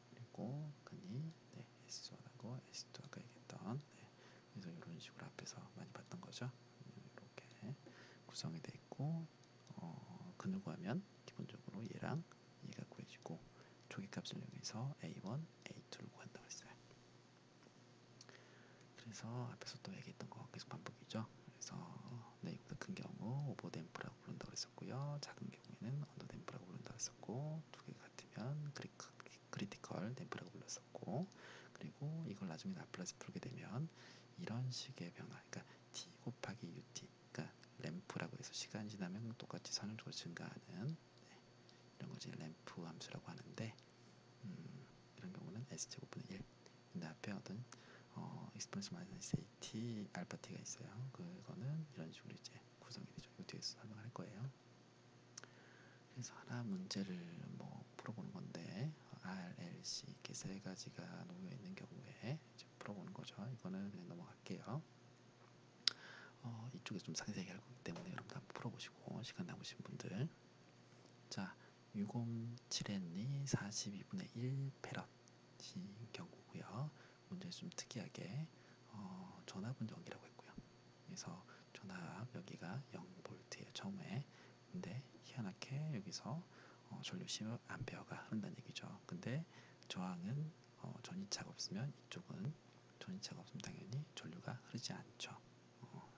[SPEAKER 1] 그리고 근이 S1하고 S2 아까 얘기했던 그래서 이런 식으로 앞에서 많이 봤던 거죠. 이렇게 구성이 되어 있고 근을 구하면 기본적으로 얘랑 얘가 구해지고 조기값을 이용해서 A1, A2를 구한다고 했어요. 그래서 앞에서 또 얘기했던 거 계속 반복이죠. 그래서 이거보다 큰 경우 오버댐프라고 부른다고 했었고요. 작은 경우에는 언더댐프라고 부른다고 했었고 두 개 같으면 크리티컬 댐프라고 불렀었고 그리고 이걸 나중에 라플라스 풀게 되면 이런 식의 변화, 그러니까 t 곱하기 ut, 그러니까 램프라고 해서 시간 지나면 똑같이 선형적으로 증가하는 이런 것이 램프 함수라고 하는데 이런 경우는 s제곱분의 1. 근데 앞에 어떤 익스포넨셜 마이너스 at 알파 t가 있어요. 그거는 이런 식으로 이제 구성이 되죠. 이거 뒤에서 설명할 거예요. 그래서 하나 문제를 풀어보는 건데 RLC 이렇게 세 가지가 놓여 있는 경우에 이제 풀어보는 거죠. 이거는 그냥 넘어갈게요. 이쪽에 좀 상세하게 할 거기 때문에 여러분들 한번 풀어보시고 시간 남으신 분들. 자, 607N이 42분의 1 페럿인 경우고요. 문제 좀 특이하게 전압은 0이라고 했고요. 그래서 전압 여기가 0V예요. 처음에. 근데 희한하게 여기서 전류 10A가 흐른다는 얘기죠. 근데 저항은 전이차가 없으면 이쪽은 전이차가 없으면 당연히 전류가 흐르지 않죠.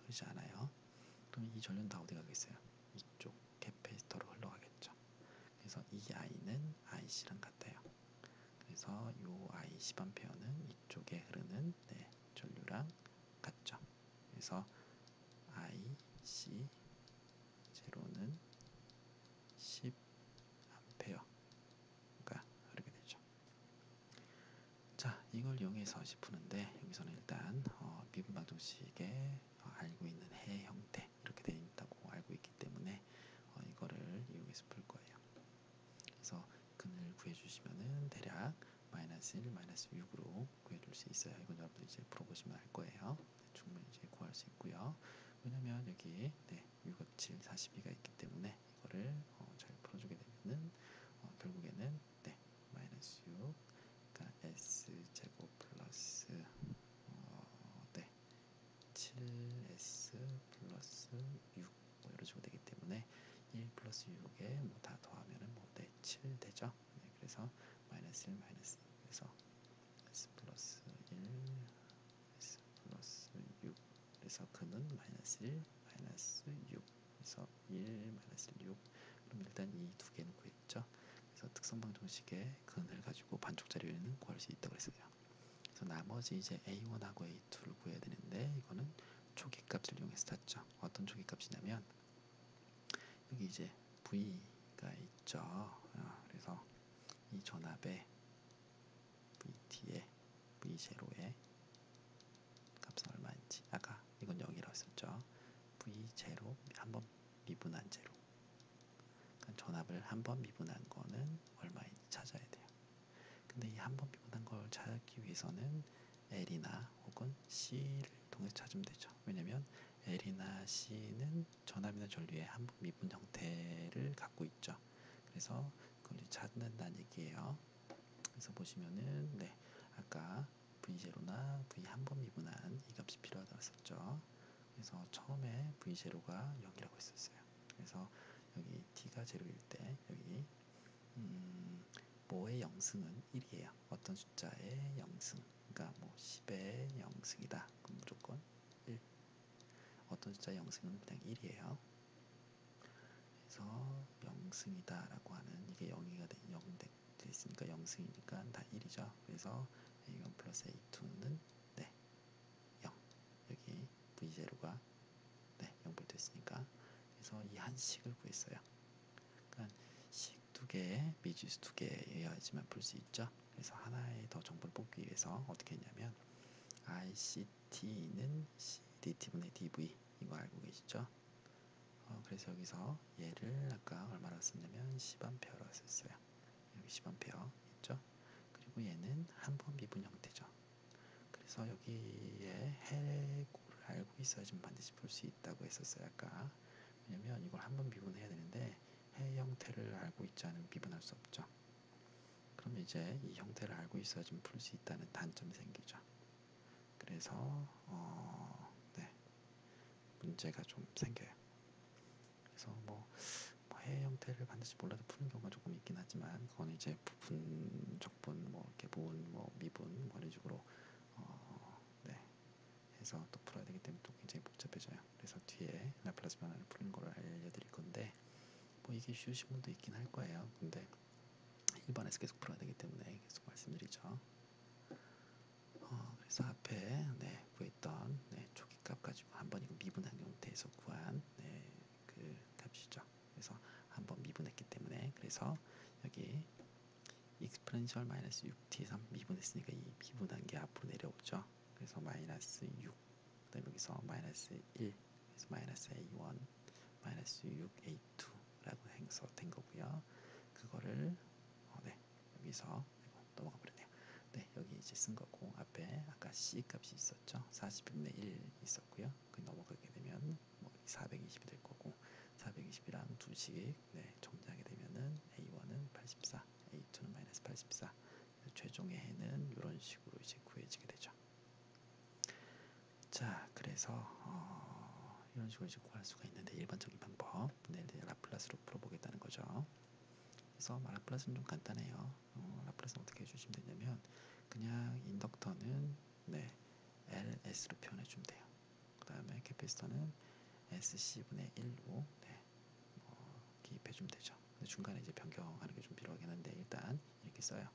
[SPEAKER 1] 흐르지 않아요. 그럼 이 전류는 다 어디 가겠어요? 이쪽 캐패시터로 흘러가겠죠. 그래서 이 I는 IC랑 같아요. 그래서 이 I 10A는 이쪽에 흐르는 전류랑 같죠. 그래서 IC 제로는 10A가 흐르게 되죠. 자, 이걸 이용해서 다시 푸는데 여기서는 일단 미분 방정식에 알고 있는 해 형태 이렇게 되어 있다고 알고 있기 때문에 이거를 이용해서 풀 거예요. 그래서 근을 구해주시면은 대략 마이너스 1, 마이너스 6으로 구해줄 수 있어요. 이건 여러분들 이제 풀어보시면 알 거예요. 충분히 이제 구할 수 있고요. 왜냐면 여기 6, 7, 42가 있기 때문에 이거를 잘 풀어주게 되면은 결국에는 마이너스 6, 그러니까 s제곱 플러스 7s 플러스 6 이런 식으로 되기 때문에 1 플러스 6에 다 더하면은 7 되죠. 그래서 마이너스 1 마이너스 2 그래서 s 플러스 1 s 플러스 6 그래서 근은 마이너스 1 마이너스 6 그래서 1 마이너스 6 그럼 일단 이 두 개는 구했죠. 그래서 특성방정식의 근을 가지고 반쪽짜리는 구할 수 있다고 했어요. 그래서 나머지 이제 A1하고 A2를 구해야 되는데 이거는 초기값을 이용해서 샀죠. 어떤 초기값이냐면 여기 이제 V가 있죠. 그래서 이 전압의 VT의 V0의 값은 얼마인지 아까 이건 0이라고 했었죠. V0 한 번 미분한 제로. 그러니까 전압을 한 번 미분한 거는 얼마인지 찾아야 돼요. 근데 이 한 번 미분한 걸 찾기 위해서는 L이나 혹은 C를 통해서 찾으면 되죠. 왜냐면 L이나 C는 전압이나 전류의 한 번 미분 형태를 갖고 있죠. 그래서 그걸 찾는다는 얘기예요. 그래서 보시면은 아까 V0나 V 한 번 미분한 이 값이 필요하다고 했었죠. 그래서 처음에 V0가 0이라고 했었어요. 그래서 여기 T가 0일 때 여기 뭐의 영승은 1이에요. 어떤 숫자의 영승. 그러니까 뭐 10의 영승이다. 그럼 무조건 1. 어떤 숫자의 영승은 그냥 1이에요. 그래서 영승이다라고 하는 이게 0이가 돼 있으니까 영승이니까 다 1이죠. 그래서 A1 플러스 A2는 0. 여기 V0가 0볼 됐으니까. 그래서 이 한식을 구했어요. 그러니까 식 두 개, 미지수 두 개여야지만 풀 수 있죠. 그래서 하나의 더 정보를 뽑기 위해서 어떻게 했냐면 ICT는 CDT분의 DV 이거 알고 계시죠? 그래서 여기서 얘를 아까 얼마나 썼냐면 10A라고 썼어요. 여기 10A 있죠? 그리고 얘는 한 번 미분 형태죠. 그래서 여기에 해고를 알고 있어야지 반드시 풀 수 있다고 했었어요. 아까. 왜냐면 이걸 한 번 미분해야 되는데 해 형태를 알고 있지 않으면 미분할 수 없죠. 그럼 이제 이 형태를 알고 있어야지 풀 수 있다는 단점이 생기죠. 그래서 문제가 좀 생겨요. 그래서 해 형태를 반드시 몰라도 푸는 경우가 조금 있긴 하지만 그거는 이제 부분, 적분, 이렇게 모분, 미분 이런 식으로 해서 또 풀어야 되기 때문에 또 굉장히 복잡해져요. 그래서 뒤에 라플라스 변화를 푸는 걸 알려드릴 건데 이게 쉬우신 분도 있긴 할 거예요. 근데 1번에서 계속 풀어야 되기 때문에 계속 말씀드리죠. 그래서 앞에 구했던 초기값 가지고 한번 이거 미분한 형태에서 구한 그 값이죠. 그래서 한번 미분했기 때문에 그래서 여기 익스포넨셜 마이너스 6t3 미분했으니까 이 미분한 게 앞으로 내려오죠. 그래서 마이너스 6 그다음에 여기서 마이너스 1 그래서 마이너스 a1 마이너스 6a2라고 해서 된 거고요. 그거를 여기서 넘어가 버리네요. 여기 이제 쓴 거고 앞에 아까 C 값이 있었죠. 40분의 1 있었고요. 그 넘어가게 되면 420이 될 거고 420이랑 두씩 정리하게 되면은 A1은 84, A2는 마이너스 84. 최종의 해는 이런 식으로 이제 구해지게 되죠. 자, 그래서 이런 식으로 이제 구할 수가 있는데 일반적인 방법, 이제 라플라스로 풀어보겠다는 거죠. 그래서 라플라스는 좀 간단해요. 라플라스는 어떻게 해주시면 되냐면 그냥 인덕터는 LS로 표현해 주면 돼요. 그 다음에 캐패시터는 SC분의 1로 기입해 주면 되죠. 근데 중간에 이제 변경하는 게 좀 필요하긴 한데 일단 이렇게 써요.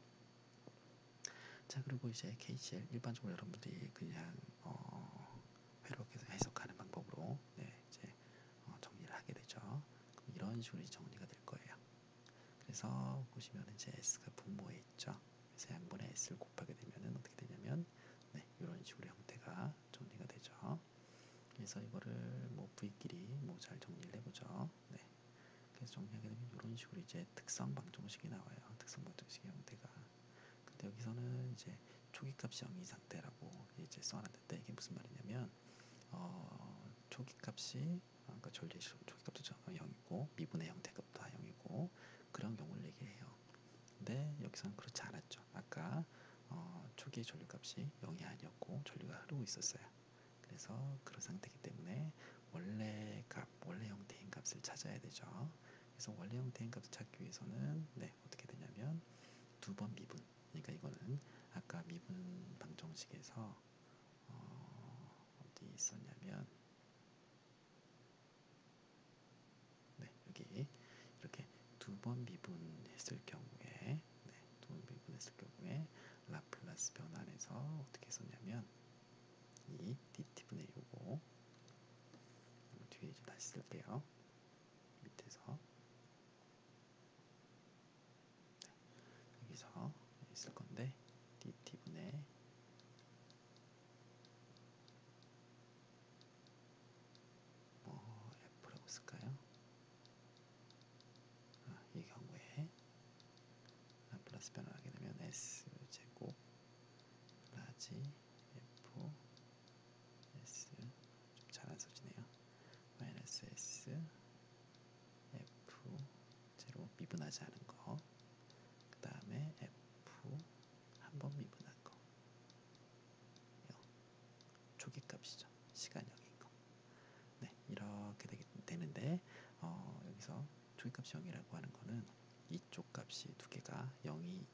[SPEAKER 1] 자, 그리고 이제 KCL 일반적으로 여러분들이 그냥 회로해서 해석하는 방법으로 이제 정리를 하게 되죠. 그럼 이런 식으로 정리가 될 거예요. 그래서 보시면 이제 S가 분모에 있죠. 그래서 양분의 S를 곱하게 되면은 어떻게 되냐면 이런 식으로 형태가 정리가 되죠. 그래서 이거를 V끼리 잘 정리를 해보죠. 그래서 정리하게 되면 이런 식으로 이제 특성 방정식이 나와요. 특성 방정식의 형태가. 근데 여기서는 이제 초기값이 0인 상태라고 이제 써놨는데 이게 무슨 말이냐면 초기값이 그러니까 전류의 초기값도 0이고 미분의 형태값도 다 0이고 그런 경우를 얘기를 해요. 근데 여기서는 그렇지 않았죠. 아까 초기의 전류값이 0이 아니었고 전류가 흐르고 있었어요. 그래서 그런 상태이기 때문에 원래 형태인 값을 찾아야 되죠. 그래서 원래 형태인 값을 찾기 위해서는 어떻게 되냐면 두 번 미분. 그러니까 이거는 아까 미분 방정식에서 어디 있었냐면 여기 이렇게 두 번 미분했을 경우에 두 번 미분했을 경우에 라플라스 변환해서 어떻게 썼냐면 이 dt분의 요거 뒤에 이제 다시 쓸게요. 밑에서 여기서 쓸 건데 dt분의 라플라스 변환을 하게 되면 S 제곱 라지 F S 좀 잘 안 써지네요. 마이너스 S F 제로 미분하지 않은 거, 그 다음에 F 한 번 미분한 거, 0 초기값이죠. 시간 0인 거. 네, 이렇게 되는데 여기서 초기값이 0이라고 하는 거는 이쪽 값이 두 개가 0이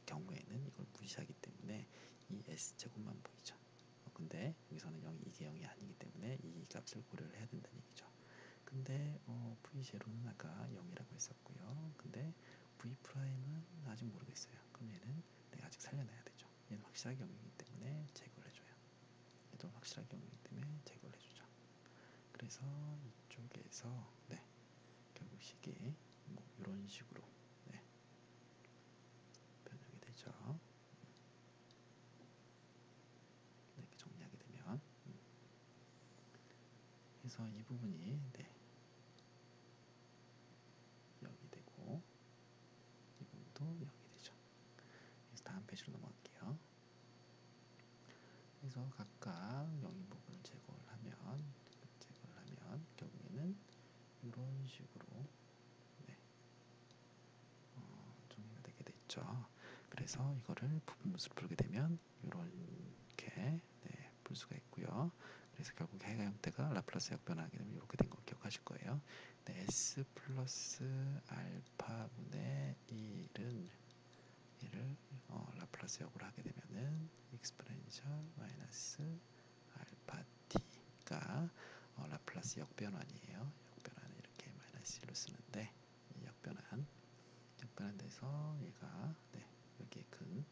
[SPEAKER 1] 경우에는 이걸 무시하기 때문에 이 S제곱만 보이죠. 근데 여기서는 0이 이게 0이 아니기 때문에 이 값을 고려를 해야 된다는 얘기죠. 근데 V0는 아까 0이라고 했었고요. 근데 V'은 아직 모르겠어요. 그럼 얘는 내가 아직 살려놔야 되죠. 얘는 확실하게 0이기 때문에 제거를 해줘요. 얘도 확실하게 0이기 때문에 제거를 해주죠. 그래서 이쪽에서 네, 결국 식이 뭐 이런 식으로 네, 변형이 되죠. 이렇게 정리하게 되면 그래서 이 부분이 네, 0이 되고 이 부분도 0이 되죠. 그래서 다음 페이지로 넘어갈게요. 그래서 각각 영인분을 제거를 하면 결국에는 이런 식으로 네, 정리가 되게 됐죠. 그래서 이거를 부분분수로 풀게 되면 이렇게 네, 풀 수가 있고요. 그래서 결국 해가 형태가 라플라스 역변하게 되면 이렇게 된 거 기억하실 거예요. 네, S 플러스 알파분의 1은 얘를 라플라스 역으로 하게 되면은 익스포넨셜 마이너스 알파 t가 라플라스 역변환이에요. 역변환을 이렇게 마이너스 1로 쓰는데 이 역변환돼서 얘가 네, 여기에 근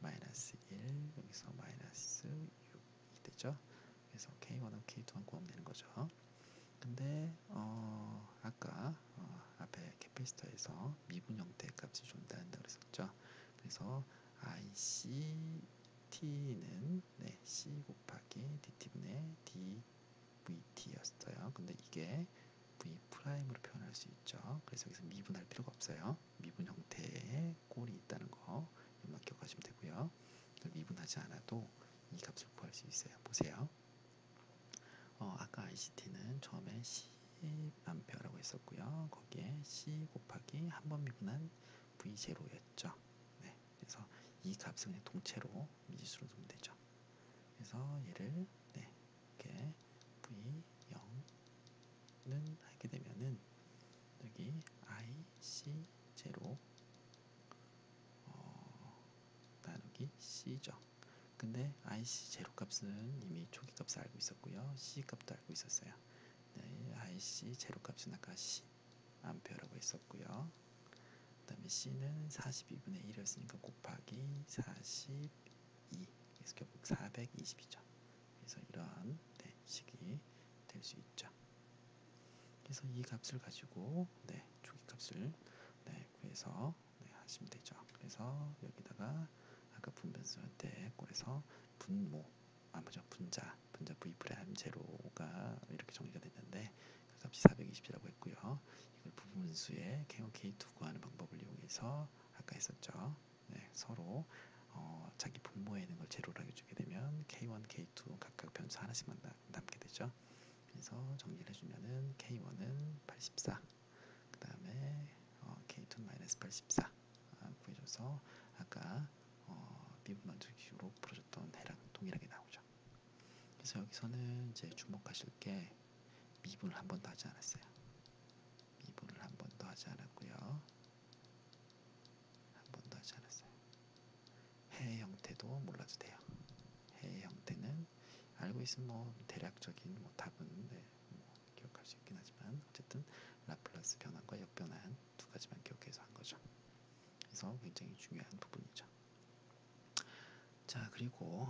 [SPEAKER 1] 마이너스 1 여기서 마이너스 6이 되죠. 그래서 K1하고 K2만 구하면 되는 거죠. 근데 아까 앞에 캐피스터에서 미분 형태의 값이 존재한다고 그랬었죠. 그래서 ICT는 네, C 곱하기 DT분의 DVT였어요. 근데 이게 V 프라임으로 표현할 수 있죠. 그래서 여기서 미분할 필요가 없어요. 미분 형태의 꼴이 있다는 거 이것만 기억하시면 되고요. 미분하지 않아도 이 값을 구할 수 있어요. 보세요. 아까 ICT는 처음에 10A라고 했었고요. 거기에 C 곱하기 한 번 미분한 V0였죠. 네, 그래서 이 값을 그냥 통째로 미지수로 두면 되죠. 그래서 얘를 네, 이렇게 V0는 하게 되면은 여기 IC0 나누기 C죠. 근데 IC 제로 값은 이미 초기 값을 알고 있었고요. C 값도 알고 있었어요. 네, IC 제로 값은 아까 10 암페어라고 했었고요. 그 다음에 C는 42분의 1이었으니까 곱하기 42 그래서 결국 420이죠. 그래서 이러한 네, 식이 될 수 있죠. 그래서 이 값을 가지고 네, 초기 값을 네, 구해서 네, 하시면 되죠. 그래서 여기다가 아까 분변수 때 꼴에서 분모 맞죠? 분자 V 프라임 제로가 이렇게 정리가 됐는데 그 값이 420이라고 했고요. 이걸 부분수의 K1, K2 구하는 방법을 이용해서 아까 했었죠. 네, 서로 자기 분모에 있는 걸 제로로 해주게 되면 K1, K2 각각 변수 하나씩만 남게 되죠. 그래서 정리를 해주면은 K1은 84, 그 다음에 K2는 마이너스 84 구해줘서 아까 미분만족식으로 풀어줬던 해랑 동일하게 나오죠. 그래서 여기서는 이제 주목하실 게 미분을 한 번도 하지 않았어요. 미분을 한 번도 하지 않았고요. 한 번도 하지 않았어요. 해 형태도 몰라도 돼요. 해 형태는 알고 있으면 뭐 대략적인 뭐 답은 네, 뭐 기억할 수 있긴 하지만 어쨌든 라플라스 변환과 역변환 두 가지만 기억해서 한 거죠. 그래서 굉장히 중요한 부분이죠. 자, 그리고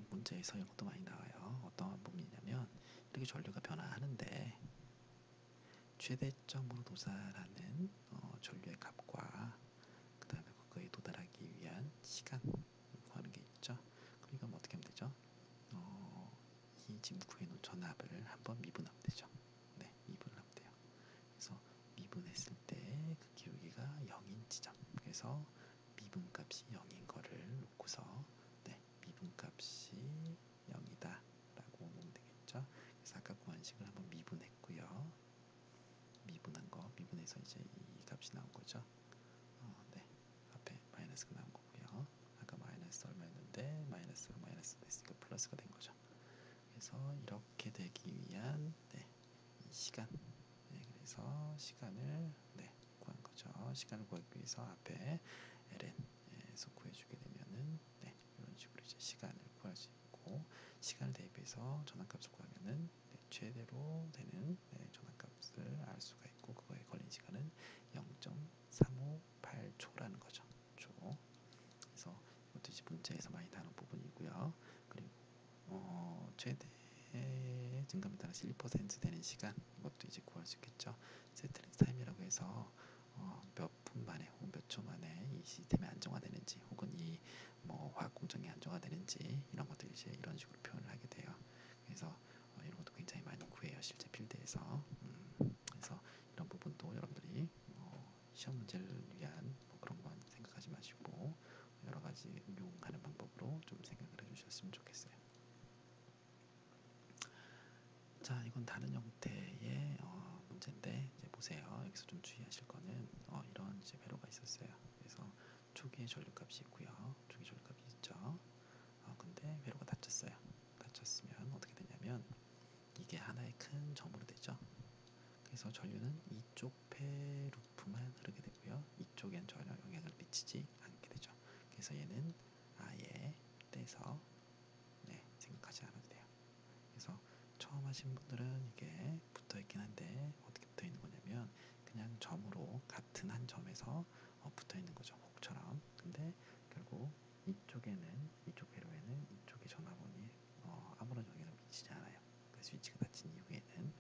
[SPEAKER 1] 문제에서 이런 것도 많이 나와요. 어떤 부분이냐면 이렇게 전류가 변화하는데 최대점으로 도달하는 전류의 값과 그 다음에 그거에 도달하기 위한 시간 구하는 게 있죠. 그러니까 뭐 어떻게 하면 되죠? 이 지금 구해놓은 전압을 한번 미분하면 되죠. 네, 미분을 하면 돼요. 그래서 미분했을 때 그 기울기가 0인 지점. 그래서 미분값이 0인 거를 놓고서 네, 미분값이 0이다 라고 보면 되겠죠. 그래서 아까 구한 식을 한번 미분했고요. 미분한 거, 미분해서 이제 이 값이 나온 거죠. 네, 앞에 마이너스가 나온 거고요. 아까 마이너스 얼마였는데 마이너스로 마이너스 됐으니까 플러스가 된 거죠. 그래서 이렇게 되기 위한 네, 이 시간, 네, 그래서 시간을 네, 구한 거죠. 시간을 구하기 위해서 앞에 ln에서 구해주게 되면은 네, 이런 식으로 이제 시간을 구할 수 있고, 시간을 대입해서 전환값을 구하면은 네, 최대로 되는 네, 전환값을 알 수가 있고, 그거에 걸린 시간은 0.358초라는 거죠. 초. 그래서 이것도 이제 문제에서 많이 다룬 부분이고요. 그리고 최대 증가율에 따라서 1% 되는 시간, 이것도 이제 구할 수 있겠죠. 세트리스 타임이라고 해서 몇 분 만에 혹은 몇 초 만에 이 시스템이 안정화되는지, 혹은 이 뭐 화학 공정이 안정화되는지, 이런 것들 이제 이런 식으로 표현을 하게 돼요. 그래서 이런 것도 굉장히 많이 구해요, 실제 필드에서. 그래서 이런 부분도 여러분들이 시험 문제를 위한 뭐 그런 것만 생각하지 마시고 여러 가지 응용하는 방법으로 좀 생각을 해주셨으면 좋겠어요. 자, 이건 다른 형태의 문제인데, 이제 보세요. 여기서 좀 주의하실 거는 이런 이제 회로가 있었어요. 그래서 초기의 전류값이 있고요. 초기 전류값이 있죠. 근데 회로가 닫혔어요. 닫혔으면 어떻게 되냐면 이게 하나의 큰 점으로 되죠. 그래서 전류는 이쪽 폐 루프만 흐르게 되고요. 이쪽엔 전혀 영향을 미치지 않게 되죠. 그래서 얘는 아예 떼서 네, 생각하지 않아도 돼요. 그래서 처음 하신 분들은 이게 붙어 있긴 한데 어떻게 붙어 있는 거냐면 그냥 점으로 같은 한 점에서 붙어 있는 거죠. 혹처럼. 근데 결국 이쪽에는, 이쪽 회로에는 이쪽의 전압원이 아무런 영향을 미치지 않아요. 그 스위치가 닫힌 이후에는.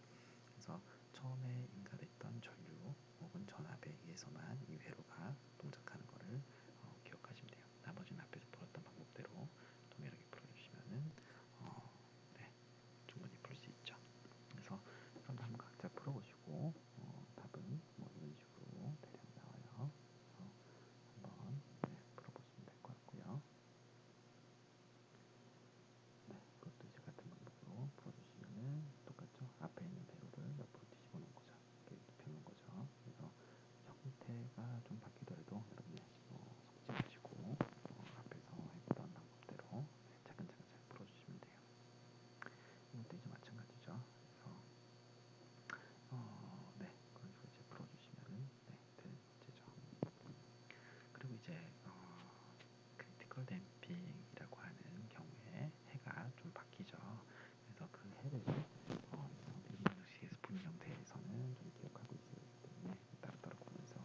[SPEAKER 1] 그래서 처음에 인가했던 전류 혹은 전압에 의해서만 이 회로가 동작하는 거를 기억하시면 돼요. 나머지는 앞에서 풀었던 방법대로 동일하게 풀어주시면은 네, 충분히 풀 수 있죠. 그래서 여러분들 한번 각자 풀어보시고 답은 뭐 이런 식으로 대략 나와요. 그래서 한번 네, 풀어보시면 될 것 같고요. 네, 이것도 이제 같은 방법으로 풀어주시면은 똑같죠. 앞에 있는 회로를 옆으로 뒤집어 놓은 거죠. 이렇게 눕혀 놓은 거죠. 그래서 형태가 좀 바뀌더라도 여러분이 속지 마시고 앞에서 했던 방법대로 네, 차근차근 잘 풀어주시면 돼요. 이것도 이제 마찬가지죠. 그래서 네, 그런 식으로 이제 풀어주시면은 네, 되는 문제죠. 그리고 이제 크리티컬 댐핑이라고 하는 경우에 해가 좀 바뀌죠. 그래서 그 해를 일반식에서 푸는 형태에서는 좀 기억하고 있어야 되기 때문에 따로따로 보면서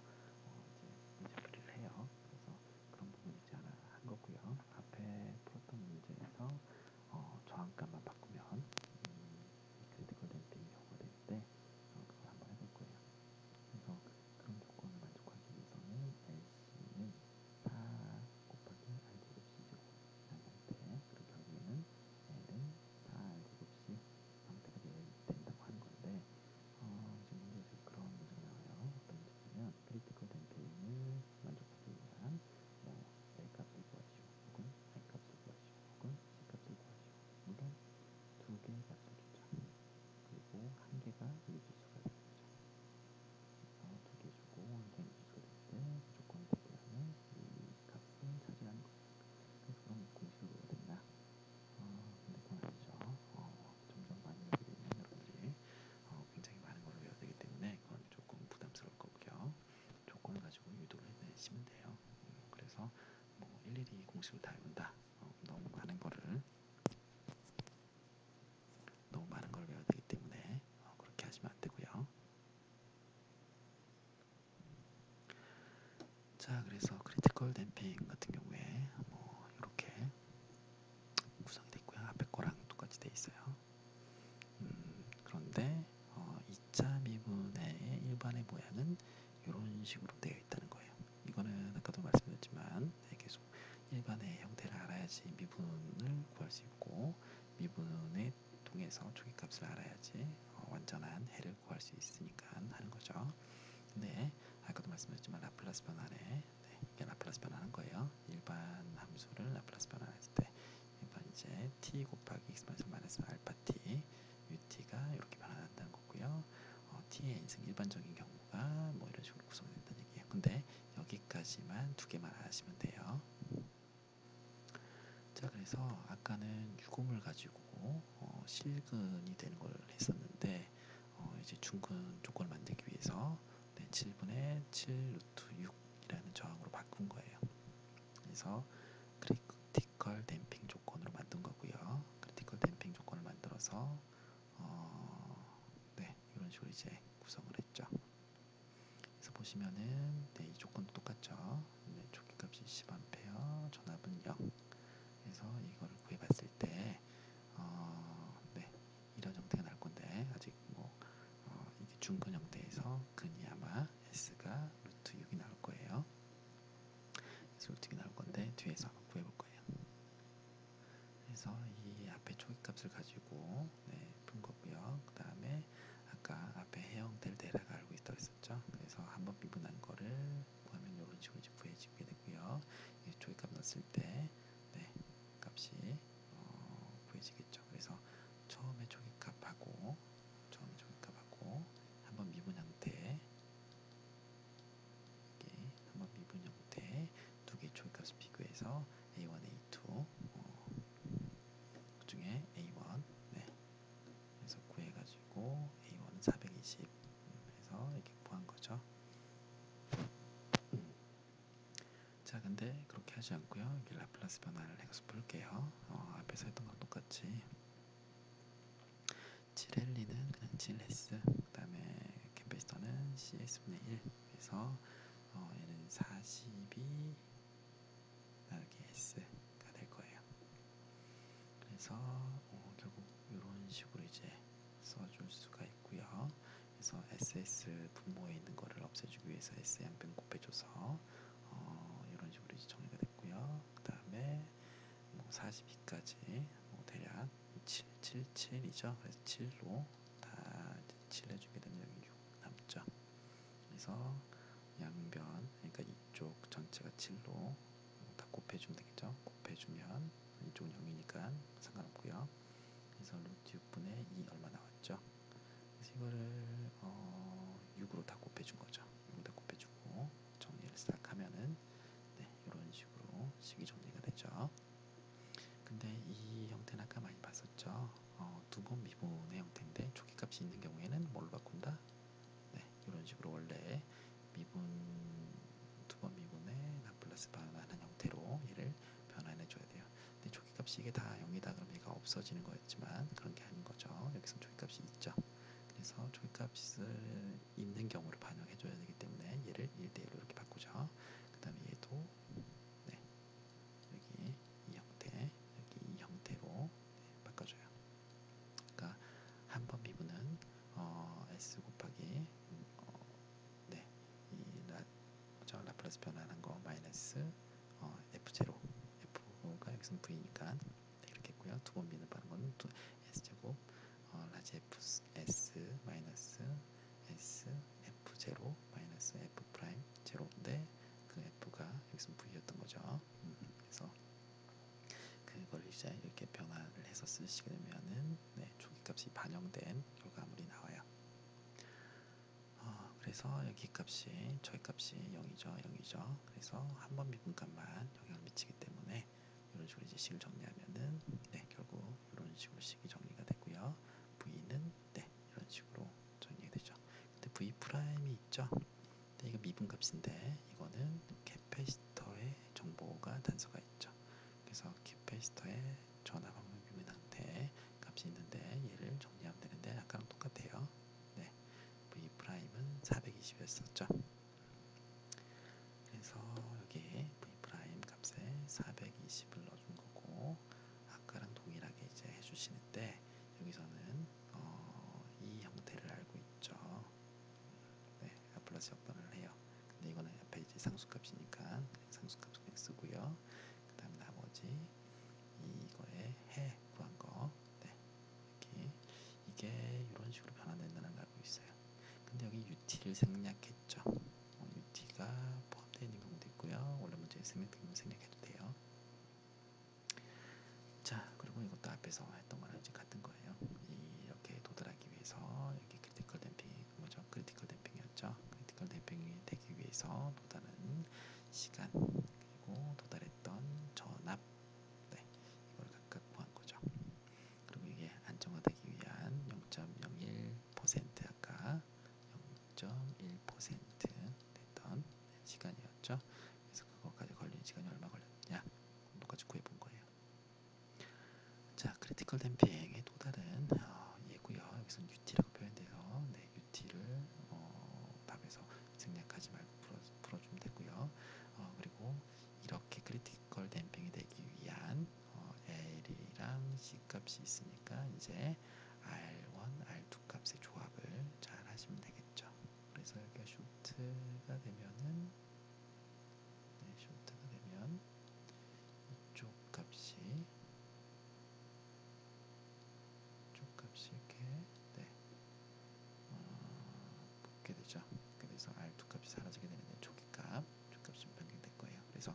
[SPEAKER 1] 이제 문제풀이를 해요. 그래서 그런 부분 이제 하나 한 거고요. 앞에 풀었던 문제에서 저항값만 바꾸면 이 크리티컬 댐핑이 경우가 되는데 그걸 한번 해볼 거예요. 그래서 그런 조건을 만족하기 위해서는 LC는 4 곱하기 R제곱 C제곱이라는 형태, 그리고 결국에는 L은 4R제곱 C 형태가 되어야 된다고 하는 건데 지금 문제에서 그런 문제가 나와요. 어떤 문제냐면 크리티컬 댐핑을 만족하기 위한 뭐 L 값을 구하시오, 혹은 R 값을 구하시오, 혹은 C 값을 구하시오. 물론 두 개의 값을 주죠. 그리고 한 개가 미지수가 되는 거죠. 그래서 두 개 주고 한 개는 미지수가 될 때 그 조건을 대비하면 이 값을 차지하는 거예요. 그래서 그럼 공식을 외워야 된다. 근데 그건 아니죠. 점점 많이 외우게 되면 여러분들이 굉장히 많은 걸 외워야 되기 때문에 그건 조금 부담스러울 거고요. 조건을 가지고 유도를 해내시면 돼요. 그래서 뭐 일일이 공식을 다 외운다. 너무 많은 걸 외워야 되기 때문에 그렇게 하시면 안 되고요. 자, 그래서 크리티컬 댐핑 같은 경우에 뭐 이렇게 구성이 되어 있고요. 앞에 거랑 똑같이 되어 있어요. 그런데 2차 미분의 일반의 모양은 이런 식으로 되어 있다는 거예요. 이거는 아까도 말씀드렸지만 계속 일반의 형태를 알아야지 미분을 구할 수 있고, 미분을 통해서 초기값을 알아야지 완전한 해를 구할 수 있으니까 하는 거죠. 근데 아까도 말씀드렸지만 라플라스 변환에 이게 라플라스 변환한 거예요. 일반 함수를 라플라스 변환했을 때 이건 이제 t 곱하기 x 마이너스 알파 t ut가 이렇게 변환한다는 거고요. t의 n승 일반적인 경우가 뭐 이런 식으로 구성된다는 얘기예요. 근데 여기까지만 두 개만 아시면 돼요. 자, 그래서 아까는 유금을 가지고 실근이 되는 걸 했었는데 이제 중근 조건을 만들기 위해서 7분의 7 루트 6이라는 저항으로 바꾼 거예요. 그래서 크리티컬 댐핑 조건으로 만든 거고요. 크리티컬 댐핑 조건을 만들어서 이런 식으로 이제 구성을 했죠. 그래서 보시면은 이 조건도 똑같죠. 초기값이 10A, 전압은 0. 그래서 이거를 구해봤을 때 이런 형태가 나올 건데 아직 이게 중근 형태에서 근이 아마 s가 루트 6이 나올 거예요. 그래서 루트 6이 나올 건데 뒤에서 한번 구해볼 거예요. 그래서 이 앞에 초기값을 가지고 푼 거고요. 그 다음에 아까 앞에 해형 형태를 대략 알고 있다고 했었죠. 그래서 한번 미분한 거를 구하면 이런 식으로 이제 구해지게 되고요. 이 초기값 넣었을 때 값이 구해지겠죠. 그래서 처음에 초기값하고 한번 미분 형태 한번 미분 형태 두 개의 초기값을 비교해서 A1, A2 그 중에 A1 그래서 구해가지고 A1은 420 해서 이렇게 구한 거죠. 자, 근데 그렇게 하지 않고요. 이게 라플라스 변화를 해서 볼게요. 앞에서 했던 거랑 똑같이 7L는 그냥 7S, 그 다음에 캐패시터는 CS분의 1 그래서 얘는 42 나누기 S가 될 거예요. 그래서 결국 이런 식으로 이제 써줄 수가 있고요. 그래서 SS 분모에 있는 거를 없애주기 위해서 S 양변 곱해줘서 이런 식으로 이제 정리가 됐고요. 그 다음에 42까지 대략 7이죠. 그래서 7로 다 7 해주게 되면 여기 6 남죠. 그래서 양변, 그러니까 이쪽 전체가 7로 다 곱해주면 되겠죠. 곱해주면 이쪽은 0이니까 상관없고요. 그래서 루트 6분의 2 얼마 나왔죠. 그래서 이거를 6으로 다 곱해준 거죠. 6으로 다 곱해주고 정리를 싹 하면은 이런 식으로 식이 정리가 되죠. 근데 이 형태는 아까 많이 봤었죠. 두 번 미분의 형태인데 초기값이 있는 경우에는 뭘로 바꾼다? 이런 식으로 원래 두 번 미분의 라플라스 변환하는 형태로 얘를 변환해 줘야 돼요. 근데 초기값이 이게 다 0이다 그러면 얘가 없어지는 거였지만 그런 게 아닌 거죠. 여기서 초기값이 있죠. 그래서 초기값을 있는 경우를 반영해 줘야 되기 때문에 얘를 1대1로 이렇게 바꾸죠. 그 다음에 얘도 여기 이 형태, 여기 이 형태로 바꿔줘요. 그러니까 한 번 미분은 S 곱하기 라플라스 변환한 거 마이너스 F0 F가 여기서는 V니까 이렇게 했고요. 두 번 미분하는 거는 S제곱 라지 F S 마이너스 S F0 마이너스 F 프라임 제로인데 그 F가 여기서 V였던 거죠. 그래서 그걸 이제 이렇게 변화를 해서 쓰시게 되면은 초기값이 반영된 결과물이 나와요. 그래서 여기 값이 초기값이 0이죠. 그래서 한 번 미분값만 영향을 미치기 때문에 이런 식으로 이제 식을 정리하면은 결국 이런 식으로 식이 정리가 되고요. V는 이런 식으로 정리가 되죠. 근데 V 프라임이 있죠. 근데 이거 미분값인데 이거는 캐패시터의 정보가 단서가 있죠. 그래서 캐패시터의 전압 방면 미분한테 값이 있는데 얘를 정리하면 되는데 아까랑 똑같아요. V 프라임은 420이었었죠. 그래서 여기 V 프라임 값에 420을 넣어준 거고 아까랑 동일하게 이제 해주시는데 여기서는 이 형태를 알고 있죠. 라플라스 역변을 해요. 근데 이거는 앞에 이제 상수값이니까 그냥 상수값 그냥 쓰고요. 그 다음 나머지 이거에 해 구한 거 이렇게 이게 이런 식으로 변환된다는 걸 알고 있어요. 근데 여기 UT를 생략했죠. UT가 포함되어 있는 경우도 있고요. 원래 생략해도 돼요. 자, 그리고 이것도 앞에서 했던 거랑 이제 같은 거예요. 이렇게 도달하기 위해서 여기 크리티컬 댐핑이 뭐죠? 크리티컬 댐핑이었죠. 크리티컬 댐핑이 되기 위해서 도달하는 시간 그리고 도달했던 전압, 네, 이걸 각각 구한 거죠. 그리고 이게 안정화되기 위한 0.01% 아까 0.1% 됐던 시간이었죠. 그래서 그거까지 걸리는 시간이 얼마 걸렸냐? 똑같이 구해본 거예요. 자, 크리티컬 댐핑의 또 다른 예고요. 여기서는 UT라고 표현돼서 네, UT를 답에서 생략하지 말고 풀어주면 되고요. 그리고 이렇게 크리티컬 댐핑이 되기 위한 L이랑 C 값이 있으니까 이제 R1, R2 값의 조합을 잘 하시면 되겠죠. 그래서 여기가 쇼트가 되면은 네, 쇼트가 되면 이쪽 값이 이렇게 네, 붙게 되죠. 붙게 돼서 R2 값이 사라지게 되는데 조기값이 좀 변경될 거예요. 그래서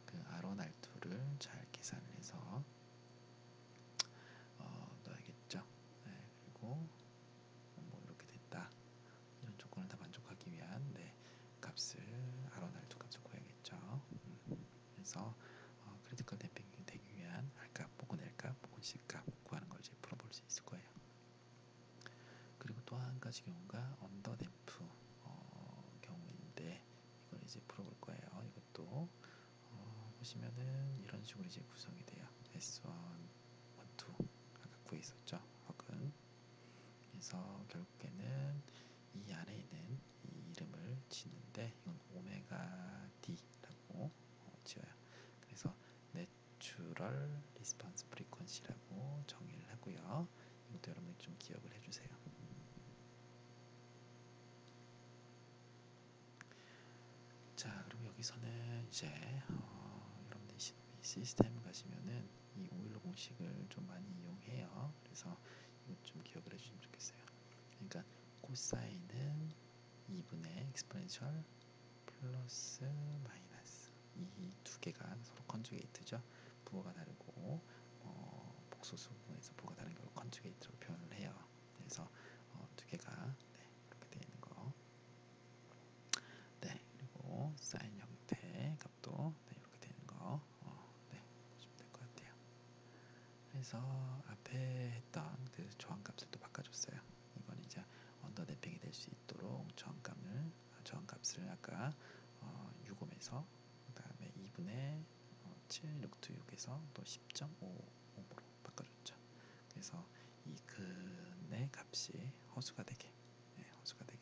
[SPEAKER 1] 그 R1, R2를 잘 계산을 해서 넣어야겠죠. 네, 그리고 뭐 이렇게 됐다. 이런 조건을 다 만족하기 위한 네, 값을 R1, R2 값을 구해야겠죠. 그래서 크리티컬 댐핑이 되기 위한 R값 혹은 L값 혹은 C값 구하는 걸 이제 풀어볼 수 있을 거예요. 그리고 또 한 가지 경우가 언더댐프 경우인데 이걸 이제 풀어볼 거예요. 이것도 보시면은 이런 식으로 이제 구성이 돼요. S1, 1, 2 아까 구했었죠. 혹은 그래서 결국에는 이 안에 있는 이 이름을 짓는데 이건 오메가 D라고 지어요. 그래서 내추럴 리스폰스 프리퀀시라고 정의를 하고요. 이것도 여러분들이 좀 기억을 해주세요. 자, 그리고 여기서는 이제 여러분들이 시스템 가시면은 이 오일러 공식을 좀 많이 이용해요. 그래서 이것 좀 기억을 해주시면 좋겠어요. 그러니까 코사인은 2분의 exponential 플러스 마이너스 이 두 개가 서로 컨주게이트죠. 부호가 다르고 복소수 부분에서 부호가 다른 걸 컨주게이트로 표현을 해요. 그래서 두 개가 네, 이렇게 되어 있는 거. 네, 그리고 사인 형태 값도 네, 이렇게 되는 거 네, 보시면 될 것 같아요. 그래서 앞에 했던 그 저항값을 또 바꿔줬어요. 이건 이제 언더댐핑이 될 수 있도록 저항값을 아까 6옴에서 그 다음에 2분의 7 루트 6에서 또 10.5옴으로 바꿔줬죠. 그래서 이 근의 값이 허수가 되게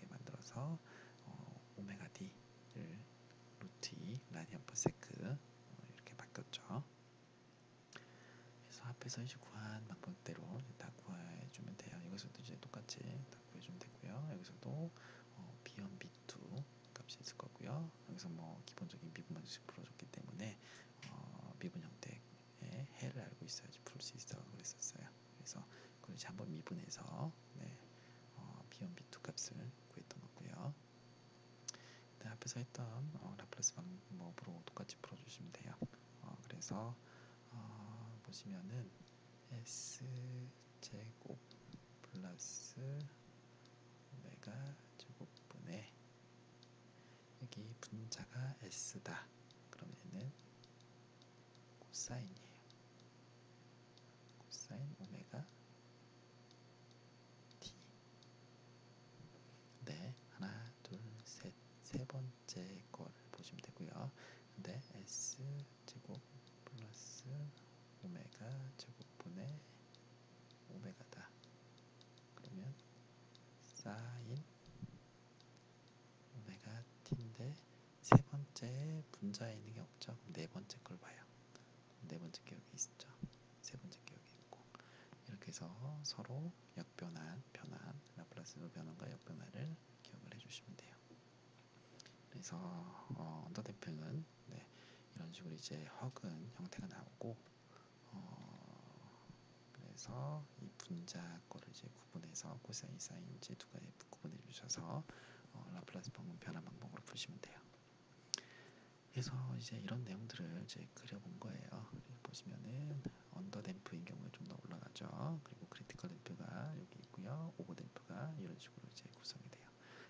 [SPEAKER 1] 만들어서 오메가 D를 루트 2 라디안 퍼 세크 이렇게 바뀌었죠. 그래서 앞에서 이제 구한 방법대로 다 구해주면 돼요. 여기서도 이제 똑같이 다 구해주면 되고요. 여기서도 B1, B2 값이 있을 거고요. 여기서 뭐 기본적인 미분 방식 풀어줬기 때문에 미분 형태의 해를 알고 있어야지 풀 수 있어 그랬었어요. 그래서 그걸 이제 한번 미분해서 네, B1, B2 값을 구했던 거고요. 네, 앞에서 했던 라플라스 방법으로 똑같이 풀어주시면 돼요. 그래서 보시면은 S제곱 플러스 오메가 제곱분의 여기 분자가 S다. 그럼 얘는 코사인이에요. 코사인 오메가 T. 네, 하나, 둘, 셋, 세 번째 거를 보시면 되고요. 근데 S제곱 플러스 오메가 제곱분의 오메가다. 그러면 사인 오메가 t인데 세 번째 분자에 있는 게 없죠. 그럼 네 번째 걸 봐요. 네 번째 게 여기 있죠. 세 번째 게 여기 있고 이렇게 해서 서로 변환, 라플라스 변환과 역변화를 기억을 해주시면 돼요. 그래서 언더댐핑은 네, 이런 식으로 이제 허근 형태가 나오고 그래서 이 분자 거를 이제 구분해서 코사인, 사인인지 두 가지 구분해 주셔서 라플라스 변환 방법으로 푸시면 돼요. 그래서 이제 이런 내용들을 이제 그려본 거예요. 여기 보시면은 언더 댐프인 경우에 좀 더 올라가죠. 그리고 크리티컬 댐프가 여기 있고요. 오버 댐프가 이런 식으로 이제 구성이 돼요.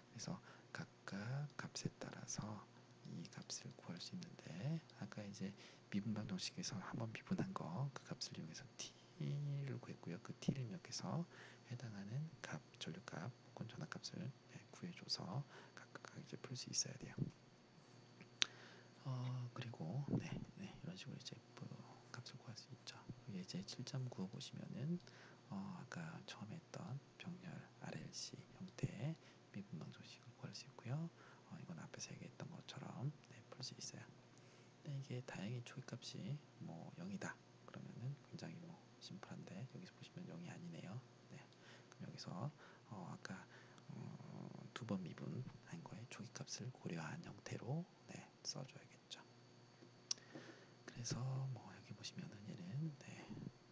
[SPEAKER 1] 그래서 각각 값에 따라서 이 값을 구할 수 있는데 아까 이제 미분 방정식에서 한번 미분한 거 그 값을 이용해서 t를 구했고요. 그 t를 입력해서 해당하는 값, 전류값 혹은 전압값을 구해줘서 각각 이제 풀 수 있어야 돼요. 그리고 이런 식으로 이제 값을 구할 수 있죠. 이게 이제 7.9 보시면은 아까 처음에 했던 병렬 RLC 형태의 미분 방정식을 구할 수 있고요. 이건 앞에서 얘기했던 것처럼 풀 수 있어요. 근데 이게 다행히 초기값이 뭐 0이다. 그러면은 굉장히 뭐 심플한데 여기서 보시면 0이 아니네요. 그럼 여기서 아까 두 번 미분한 거에 초기값을 고려한 형태로 써줘야겠죠. 그래서 뭐 여기 보시면은 얘는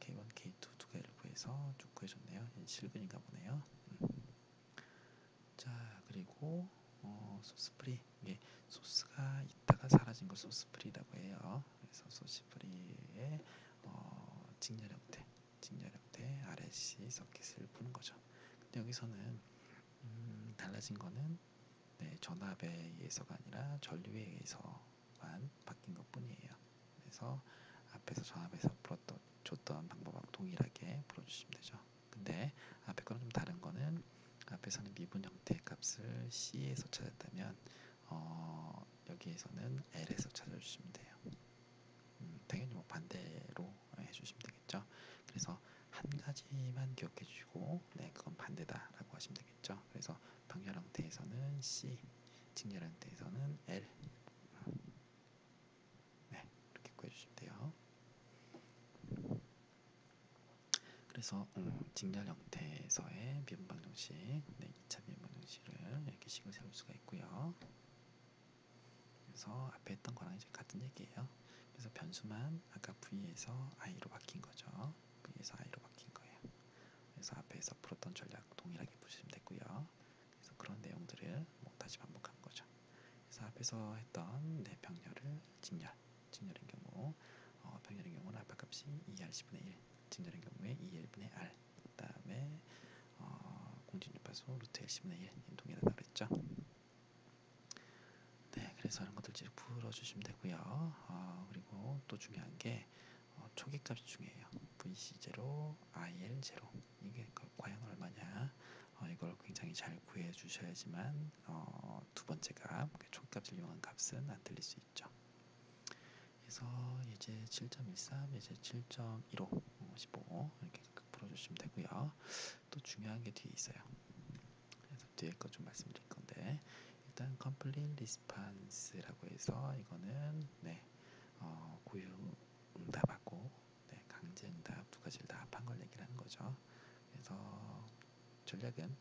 [SPEAKER 1] K1, K2 두 개를 구해서 쭉 구해줬네요. 얘는 실근인가 보네요. 자, 그리고 소스프리, 이게 소스가 있다가 사라진 걸 소스프리라고 해요. 그래서 소스프리의 직렬 형태 RLC 서킷을 푸는 거죠. 근데 여기서는 달라진 거는 전압에 의해서가 아니라 전류에 의해서만 바뀐 것 뿐이에요. 그래서 앞에서 전압에서 줬던 방법하고 동일하게 풀어주시면 되죠. 근데 앞에 거랑 좀 다른 거는 앞에서는 미분 형태의 값을 C에서 찾았다면 여기에서는 L에서 찾아주시면 돼요. 당연히 뭐 반대로 해주시면 되겠죠. 그래서 한 가지만 기억해 주시고 그건 반대다라고 하시면 되겠죠. 그래서 병렬 형태에서는 C, 직렬 형태에서는 L 이렇게 구해주시면 돼요. 그래서 직렬 형태에서의 미분 방정식, 2차 미분 방정식을 이렇게 식을 세울 수가 있고요. 그래서 앞에 했던 거랑 이제 같은 얘기예요. 그래서 변수만 아까 V에서 I로 바뀐 거죠. V에서 I로 바뀐 거예요. 그래서 앞에서 풀었던 전략 동일하게 푸시면 됐고요. 그래서 그런 내용들을 다시 반복한 거죠. 그래서 앞에서 했던 병렬을 직렬인 경우 병렬인 경우는 알파 값이 2R 10분의 1, 직렬인 경우에 2L분의 R, 그 다음에 공진 주파수 루트 L 10분의 1 동일하다 그랬죠. 그래서 이런 것들 이제 풀어주시면 되고요. 그리고 또 중요한 게 초기값이 중요해요. VC0, IL0 이게 과연 얼마냐 이걸 굉장히 잘 구해 주셔야지만 두 번째 값, 초기값을 이용한 값은 안 틀릴 수 있죠. 그래서 예제 7.13, 예제 7.15, 15 이렇게 풀어주시면 되고요. 또 중요한 게 뒤에 있어요. 그래서 뒤에 거 좀 말씀드릴 건데 일단 complete response라고 해서 이거는 고유 응답하고 강제 응답 두 가지를 다 합한 걸 얘기를 하는 거죠. 그래서 전략은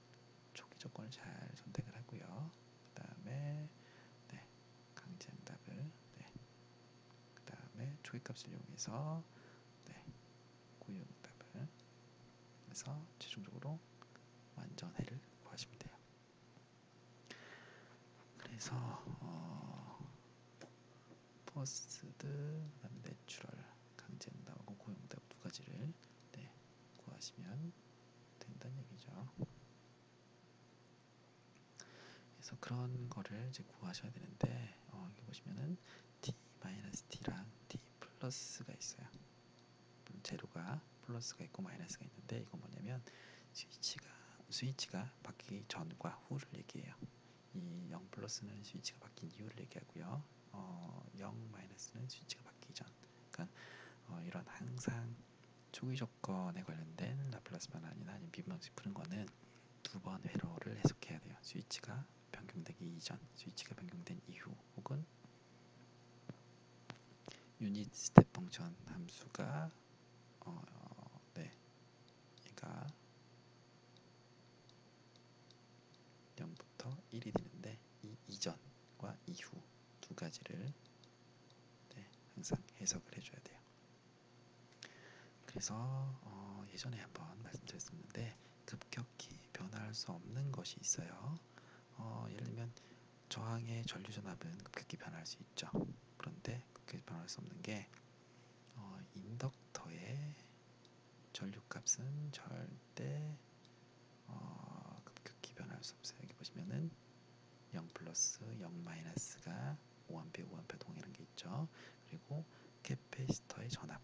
[SPEAKER 1] 초기 조건을 잘 선택을 하고요. 그 다음에 강제 응답을 그 다음에 초기 값을 이용해서 고유 응답을 해서 최종적으로 완전해를 구하시면 돼요. 그래서 퍼스트, 그다음에 내추럴, 강제 응답하고 고유 응답 두 가지를 구하시면 된다는 얘기죠. 그래서 그런 거를 이제 구하셔야 되는데 여기 보시면은 t-t랑 t 플러스가 있어요. 제로가 플러스가 있고 마이너스가 있는데 이건 뭐냐면 스위치가 바뀌기 전과 후를 얘기해요. 이 0 플러스는 스위치가 바뀐 이유를 얘기하고요. 0 마이너스는 스위치가 바뀌기 전. 그러니까 이런 항상 초기 조건에 관련된 라플라스 반환이나 아니면 미분방식 푸는 거는 두 번 회로를 해석해야 돼요. 스위치가 변경되기 이전, 스위치가 변경된 이후, 혹은 유닛 스텝 펑션 함수가 얘가 0부터 1이 되는데 이 이전과 이후 두 가지를 항상 해석을 해줘야 돼요. 그래서 예전에 한번 말씀드렸었는데 급격히 변화할 수 없는 것이 있어요. 예를 들면 저항의 전류 전압은 급격히 변할 수 있죠. 그런데 그렇게 변할 수 없는 게 인덕터의 전류값은 절대 급격히 변할 수 없어요. 여기 보시면은 0 플러스 0 마이너스가 5A, 5A 동일한 게 있죠. 그리고 캐패시터의 전압,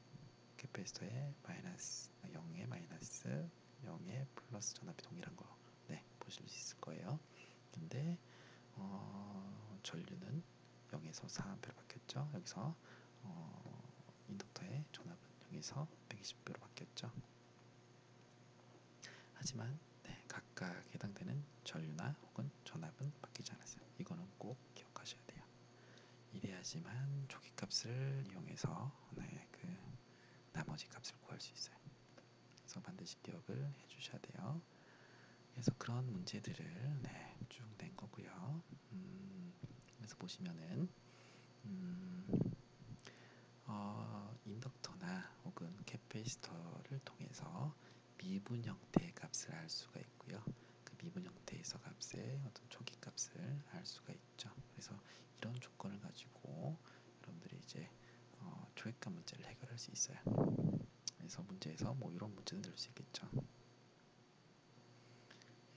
[SPEAKER 1] 캐패시터의 마이너스 0의 마이너스 0의 플러스 전압이 동일한 거, 네, 보실 수 있을 거예요. 근데 전류는 0에서 4A로 바뀌었죠. 여기서 인덕터의 전압은 0에서 120B로 바뀌었죠. 하지만 네, 각각 해당되는 전류나 혹은 전압은 바뀌지 않았어요. 이거는 꼭 기억하셔야 돼요. 이래야지만 초기값을 이용해서 나머지 값을 구할 수 있어요. 그래서 반드시 기억을 해주셔야 돼요. 그래서 그런 문제들을 쭉 낸 거고요. 그래서 보시면은 인덕터나 혹은 캐패시터를 통해서 미분 형태의 값을 알 수가 있고요. 그 미분 형태에서 값의 어떤 초기 값을 알 수가 있죠. 그래서 이런 조건을 가지고 여러분들이 이제 초기값 문제를 해결할 수 있어요. 그래서 문제에서 뭐 이런 문제는 낼 수 있겠죠.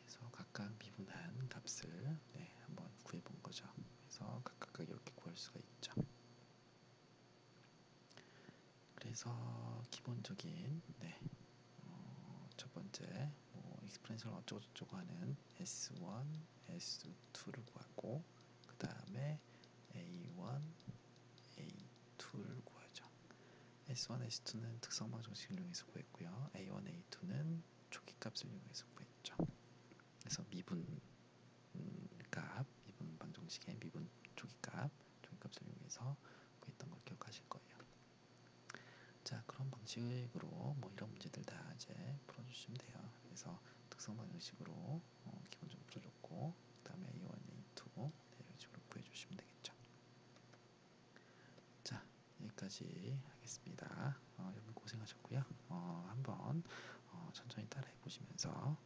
[SPEAKER 1] 그래서 각각 미분한 값을 한번 구해본 거죠. 그래서 각각 이렇게 구할 수가 있죠. 그래서 기본적인 첫 번째 익스프레션을 어쩌고저쩌고 하는 S1, S2를 구하고 그 다음에 A1, A2를 구하죠. S1, S2는 특성방 정식을 이용해서 구했고요. A1, A2는 초기값을 이용해서 구했죠. 그래서 미분 방정식의 미분 초기값을 이용해서 구했던 걸 기억하실 거예요. 자, 그런 방식으로 뭐 이런 문제들 다 이제 풀어주시면 돼요. 그래서 특성 방정식으로 기본적으로 풀어줬고, 그 다음에 A1, A2 이런 식으로 구해주시면 되겠죠. 자, 여기까지 하겠습니다. 여러분 고생하셨고요. 한번 천천히 따라해 보시면서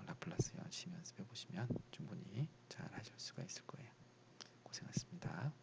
[SPEAKER 1] 라플라스 열심히 연습해 보시면 충분히 잘 하실 수가 있을 거예요. 고생하셨습니다.